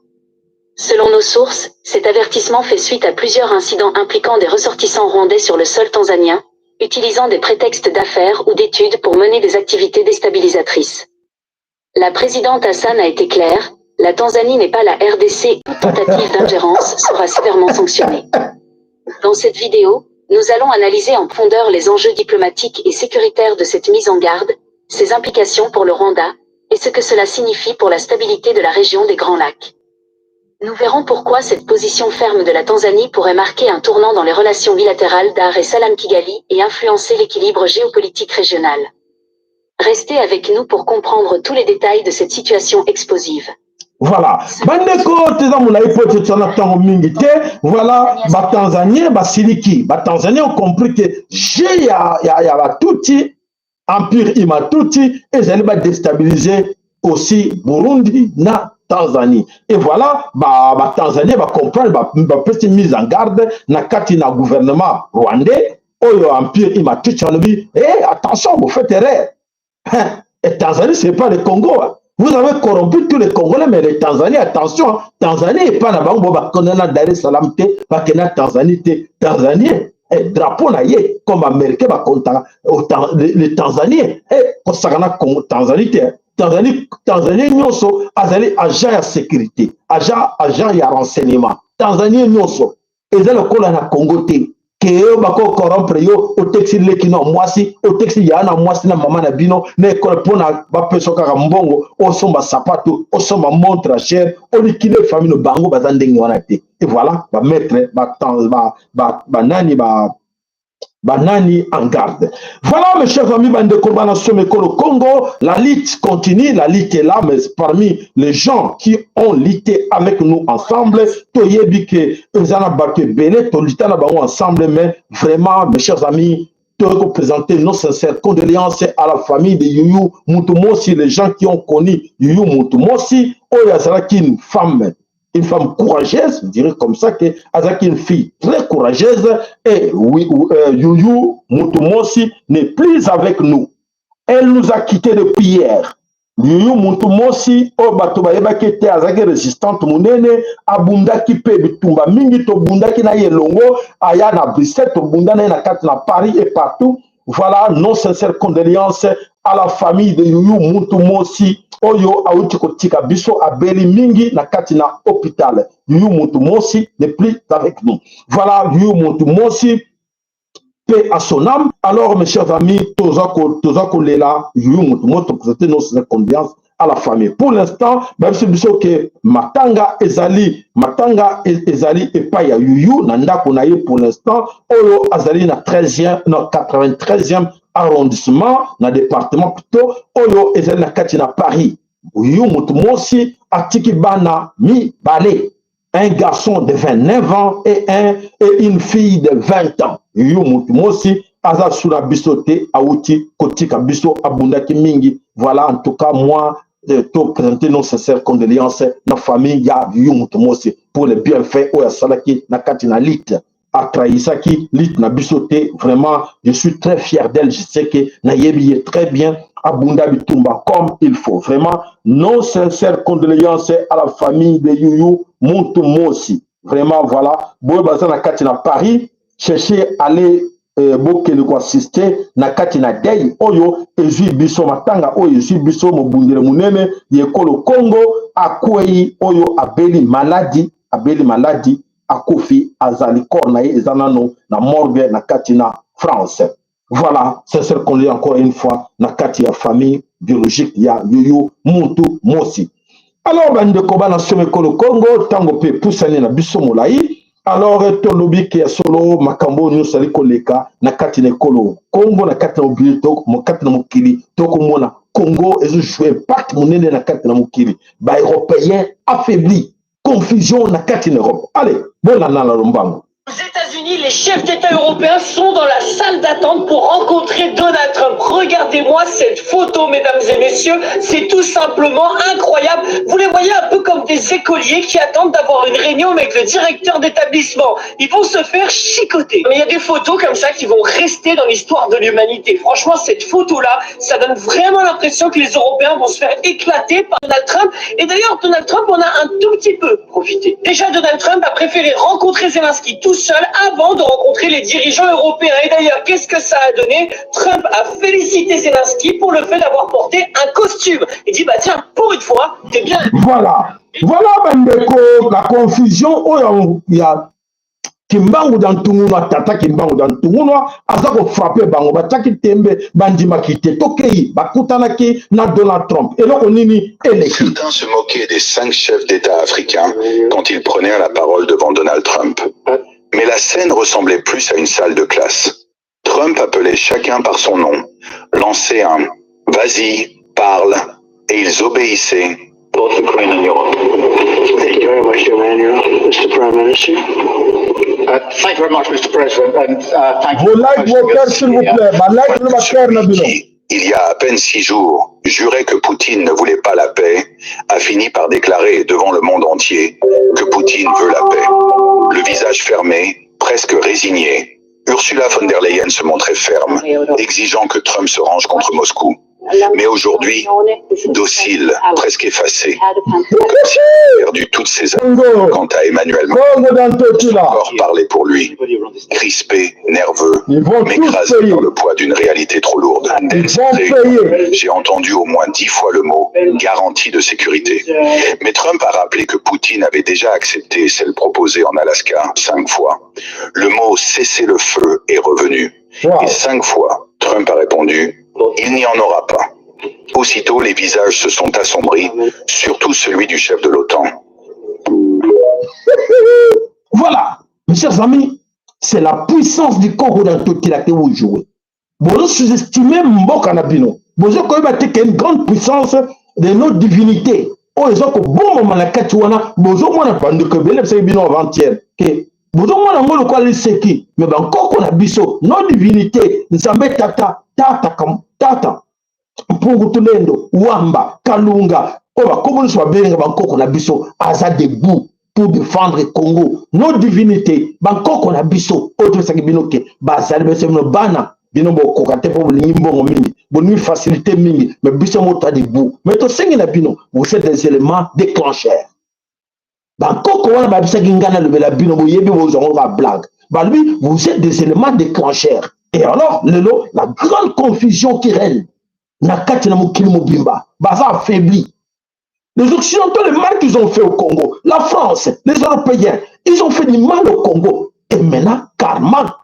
Selon nos sources, cet avertissement fait suite à plusieurs incidents impliquant des ressortissants rwandais sur le sol tanzanien, utilisant des prétextes d'affaires ou d'études pour mener des activités déstabilisatrices. La présidente Hassan a été claire. La Tanzanie n'est pas la RDC, toute tentative d'ingérence sera sévèrement sanctionnée. Dans cette vidéo, nous allons analyser en profondeur les enjeux diplomatiques et sécuritaires de cette mise en garde, ses implications pour le Rwanda, et ce que cela signifie pour la stabilité de la région des Grands Lacs. Nous verrons pourquoi cette position ferme de la Tanzanie pourrait marquer un tournant dans les relations bilatérales Dar es Salaam Kigali et influencer l'équilibre géopolitique régional. Restez avec nous pour comprendre tous les détails de cette situation explosive. Voilà. Voilà, Tanzanie, Siliki. Tanzanie ont compris que il y a tout empire Imatuti et ils allaient déstabiliser aussi Burundi, Tanzanie. Et voilà, Tanzanie va comprendre, va petite mise en garde, na kati na gouvernement rwandais, oyo empire imatuchanobi, attention, vous faites erreur. Et Tanzanie, ce n'est pas le Congo. Hein. Vous avez corrompu tous les Congolais, mais les Tanzaniens, attention, Tanzanie n'est pas là-bas, on va connaître Dar es Salaam, va connaître Tanzanie, Tanzanien. Drapeau na ye comme américain va content les Tanzaniens kosakana Congo Tanzanie nyonso azali agent ya sécurité agent ya renseignement Tanzanie nyonso eza lokola na Congo te ke yo bako corrompre yo o texte leki na mwasi o texte ya na mwasi na mama na bino na école pona ba peso kaka mbongo o somba sapato o somba montre cher o likide famille bango bazandenge wana te et voilà ba mettre banani en garde. Voilà mes chers amis, Congo, la lutte continue, la lutte est là, mais parmi les gens qui ont lutté avec nous ensemble, ensemble, mais vraiment mes chers amis, de présenter nos sincères condoléances à la famille de Youyou Moutoumossi, les gens qui ont connu Youyou Moutoumossi, une femme courageuse, je dirais comme ça, que Azaki, une fille très courageuse, et Youyou Moutoumossi n'est plus avec nous. Elle nous a quittés depuis hier. Youyou Moutoumossi, Batobayebaki était Azaki résistante, Mounene, Abundaki pe Bitumba, Mingi to Bundaki na Yelongo, Aya na Bruxelles, to Bundana na Kat na Paris et partout. Voilà nos sincères condoléances à la famille de Youyou Moutoumossi. Oyo auti kotika biso abeli mingi na kati na hôpital. Youyou Moutoumossi n'est plus avec nous. Voilà, Youyou Moutoumossi, paix à son âme. Alors, mes chers amis, Tozako Lela, Youyou Moutoumossi, présenter nos condoléances à la famille. Pour l'instant, même si biso que Matanga Ezali et pas ya Youyou, nanda konaye pour l'instant, Oyo Azali na 93e arrondissement, dans le département plutôt, Oyo Ezali na kati na Paris. Youyou Moutoumossi, Atiki Bana Mi Balé, un garçon de 29 ans et une fille de 20 ans. Youyou Moutoumossi, Aza Sura Bisote, Aouti, Kotika Biso, Abundaki Mingi. Voilà, en tout cas, moi, de présenter nos sincères condoléances à la famille ya Youyou Moutoumossi pour les bienfaits Oya Salaki, Nakati na Lit. À Traïsaki, Lit na Bisote, vraiment, je suis très fier d'elle. Je sais que Nayebi est très bien à Bunda Bitumba comme il faut. Vraiment, nos sincères condoléances à la famille de Youyou Moutoumossi. Vraiment, voilà. Boy Bazan na Kati na Paris, chercher à aller bokele ko assister na kati na dei oyo ezui biso matanga oyo ezui biso mobundele munene yekolo Congo akwei oyo abeli maladi akufi azali corps ezanano na morgue na kati na France. Voilà, c'est ce qu'on lit encore une fois na kati ya famille biologique ya Youyou Moutoumossi. Alors bandeko bana somekolo Congo tango pe pusani na biso molai. Alors, tolobi ki ya solo makambo nyonso ali koleka na kati na ekolo Congo na kati na mobili to kati na mokili toko mona Congo ezo jouer impact monene na kati na mokili ba européen affaibli confusion na kati na Europe. Allez, bona na lombango. Aux États-Unis, les chefs d'État européens sont dans la salle d'attente pour rencontrer Donald Trump. Regardez-moi cette photo, mesdames et messieurs. C'est tout simplement incroyable. Vous les voyez un peu comme des écoliers qui attendent d'avoir une réunion avec le directeur d'établissement. Ils vont se faire chicoter. Mais il y a des photos comme ça qui vont rester dans l'histoire de l'humanité. Franchement, cette photo-là, ça donne vraiment l'impression que les Européens vont se faire éclater par Donald Trump. Et d'ailleurs, Donald Trump en a un tout petit peu profité. Déjà, Donald Trump a préféré rencontrer Zelensky tout seul avant de rencontrer les dirigeants européens. Et d'ailleurs, qu'est-ce que ça a donné? Trump a félicité Zelensky pour le fait d'avoir porté un costume. Il dit, bah tiens, pour une fois, t'es bien... Voilà, bandeko, la confusion, oh, il y a Kimbangu dans Tungunwa, Tata Kimbangu dans Tungunwa, Azako frappé Bango, Bataki Tembe, Bandima Kite, Tokei, Bakutanaki, na Donald Trump. Et là, on y est. Certains se moquaient des 5 chefs d'État africains quand ils prenaient la parole devant Donald Trump. Mais la scène ressemblait plus à une salle de classe. Trump appelait chacun par son nom, lançait un « vas-y, parle » et ils obéissaient. Thank you very much, Mr. Prime Minister. Thank you very much, Mr. President. And thank you. Vous like vos cœurs, s'il vous plaît. Like le cœur, Nabilo. il y a à peine 6 jours, jurait que Poutine ne voulait pas la paix, a fini par déclarer devant le monde entier que Poutine veut la paix. Le visage fermé, presque résigné, Ursula von der Leyen se montrait ferme, exigeant que Trump se range contre Moscou. Mais aujourd'hui, docile, presque effacé, comme s'il avait perdu toutes ses âmes. Quant à Emmanuel Macron, encore parler pour lui, crispé, nerveux, m'écrasé par le poids d'une réalité trop lourde. J'ai entendu au moins 10 fois le mot « garantie de sécurité ». Mais Trump a rappelé que Poutine avait déjà accepté celle proposée en Alaska 5 fois. Le mot « cesser le feu » est revenu. Et 5 fois, Trump a répondu « il n'y en aura pas ». Aussitôt, les visages se sont assombris, surtout celui du chef de l'OTAN. Voilà, mes chers amis, c'est la puissance du Congo dans tout qui a été joué. Vous sous-estimez Mboka Nabino. Vous avez une grande puissance de nos divinités. Oh, ils ont que bon moment la Katuana, vous avez pas de que Belém c'est bino avant-hier. Vous avez le quoi les seki, mais ben encore qu'on a biso, nos divinités, nous sommes tata, tata. Pour Tulendo, Wamba, Kalunga, Oba, comment nous sommes bien, Bangkok, on a biso, Aza debout pour défendre le Congo. Nos divinités, Bangkok, on a biso, autre Sakibinoke, Bazal, Bessem, Bana, Binobo, Kokate, pour Nimbo, Mini, facilité, Mini, mais biso, Mota debout. Mais tout ce qui est bino, vous êtes des éléments déclencheurs. Bangkok, on a biso, Gingana, le Bino, vous avez la blague. Bah lui, vous êtes des éléments déclencheurs. Et alors, la grande confusion qui règne. Nakati na mukili mobimba, baza affaibli. Les Occidentaux, le mal qu'ils ont fait au Congo, la France, les Européens, ils ont fait du mal au Congo. Et maintenant, karma,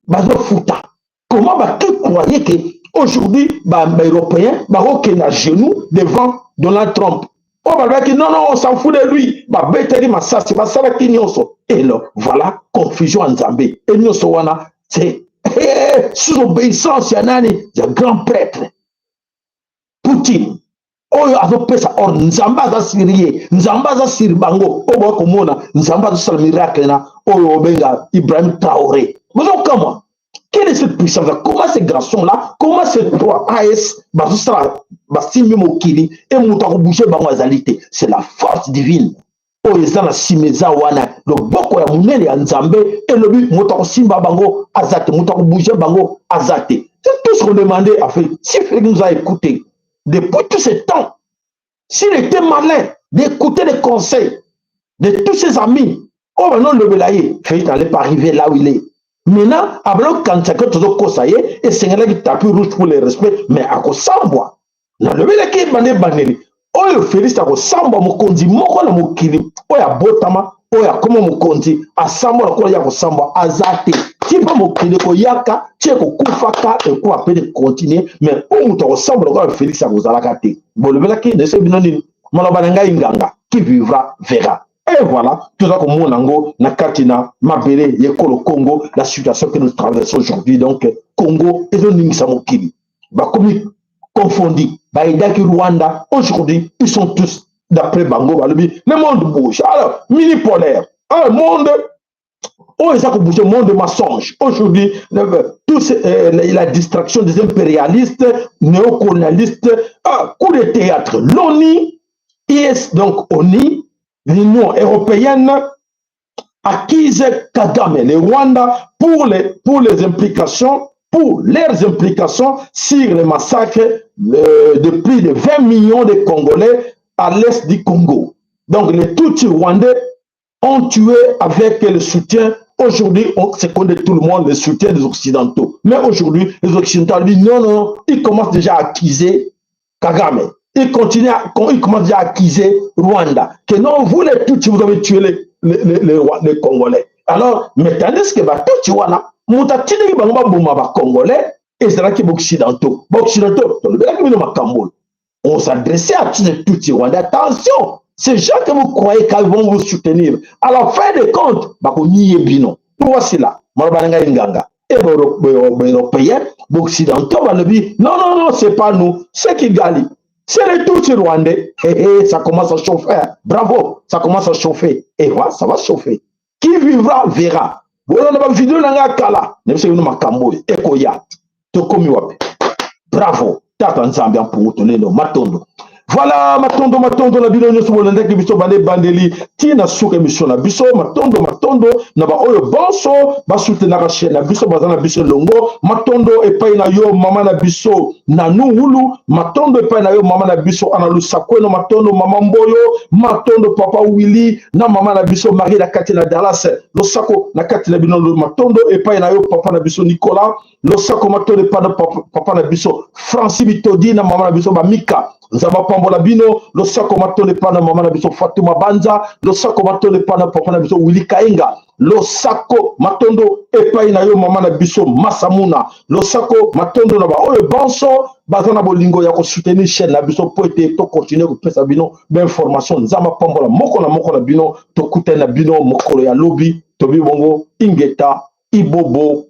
baza fouta. Comment tu croyais qu'aujourd'hui, les Européens, ils à genoux devant Donald Trump? Oh, non, on s'en fout de lui. Et là, voilà, confusion en Zambie. Et nous, c'est sous obéissance, il y a un grand prêtre. Poutine, oyo azopesa or nzamba za sirie, nzamba za siribango, obo komona, nzamba za sal miracle na oyo benga Ibrahim Traoré. Vous avez comment? Quelle est cette puissance là? Comment ces garçons-là, comment ces 3 AS, Basimi Mokili et Moutako Boucher Bangwazalité? C'est la force divine. Oyo za na simeza wana, le boko ya munene ya nzambe, et le but Moutako Simba Bango Azate, Moutako Boucher Bango Azate. C'est tout ce qu'on demandait à faire. Si Félix nous a écouté, depuis tout ce temps, s'il était malin d'écouter les conseils de tous ses amis, oh maintenant le belaye, Félix n'allait pas arriver là où il est. Maintenant, avant quand chacun te dit et c'est un qui tapis rouge pour le respect, mais à quoi ça boit? Dans le belaye qui est bané bané, oh le Félix à quoi ça boit mon kondi, mon quoi mon kili, oh ya botama, oh ya comment mon kondi, à ça moi quoi ya quoi ça boit, azate. Si pas mon kili ko yaka, tu es ko kufaka et quoi appeler continuer, mais où on te ressemble encore Félix à vous alakate. Bon le belaye qui ne sait bien ni, malabananga inganga, qui vivra verra. Et voilà, tout ça comme mon ango, Nakatina, Mabele, Yekolo Congo, la situation que nous traversons aujourd'hui, donc Congo et le Ningsamokili. Bah, comme ils confondus, bah, Idaki Rwanda, aujourd'hui, ils sont tous, d'après Bango, bah, le monde bouge. Alors, mini-polaire, un monde, oh, ça bouge, le monde de mensonge. Aujourd'hui, la distraction des impérialistes, néocolonialistes, coup de théâtre, l'ONI, IS, donc ONI, l'Union européenne acquise Kagame, le Rwanda, pour leurs implications sur le massacre de plus de 20 millions de Congolais à l'est du Congo. Donc les Tutsis rwandais ont tué avec le soutien, aujourd'hui on se connaît tout le monde, le soutien des Occidentaux. Mais aujourd'hui, les Occidentaux disent non, ils commencent déjà à accuser Kagame. Il commence déjà à accuser Rwanda. Que non, vous les Tutsis, vous avez tué les Congolais. Alors, mais tandis que Tutsi, voilà, Moutatine, Congolais, et c'est là qui est occidentaux. Occidentaux, on s'adressait à tous les Tutsis Rwandais. Attention, ces gens que vous croyez qu'ils vont vous soutenir, à la fin des comptes, nous voici là, et les Européens, les Occidentaux, non, c'est pas nous, c'est qui gagne. C'est les Tutsis rwandais. Et ça commence à chauffer. Bravo, ça commence à chauffer. Et voilà, ça va chauffer. Qui vivra, verra. Bravo. tata nzambe amputu lelo matondo. Voilà, matondo na bino nyoso bolanda ki biso bande bandeli tina suka émission na biso matondo na ba oyo bonso ba soutenir chaîne na biso bazana biso longo matondo epai na yo mama na biso na nuulu matondo epai na yo mama na biso ana lusakweno matondo mama mboyo matondo papa Willy na mama na biso Marie la kati na Dallas losako na kati na bino matondo epai na yo papa na biso Nicolas losako matondo epai na papa na biso Francis Bitodi na mama na biso Bamika Nzaba pambola bino lo sako matole pana mama na biso Fatuma Banza lo sako matole pana papa na biso Willy Kaenga lo sako matondo epai na yo mama na biso Masamuna lo sako matondo na ba oyo bonso bazana bolingo ya ko soutenir chaîne na biso po ete to continuer ko pesa bino ba information nzama pambola moko na bino to kutana bino mokolo ya lobi to bi bongo ingeta ibobo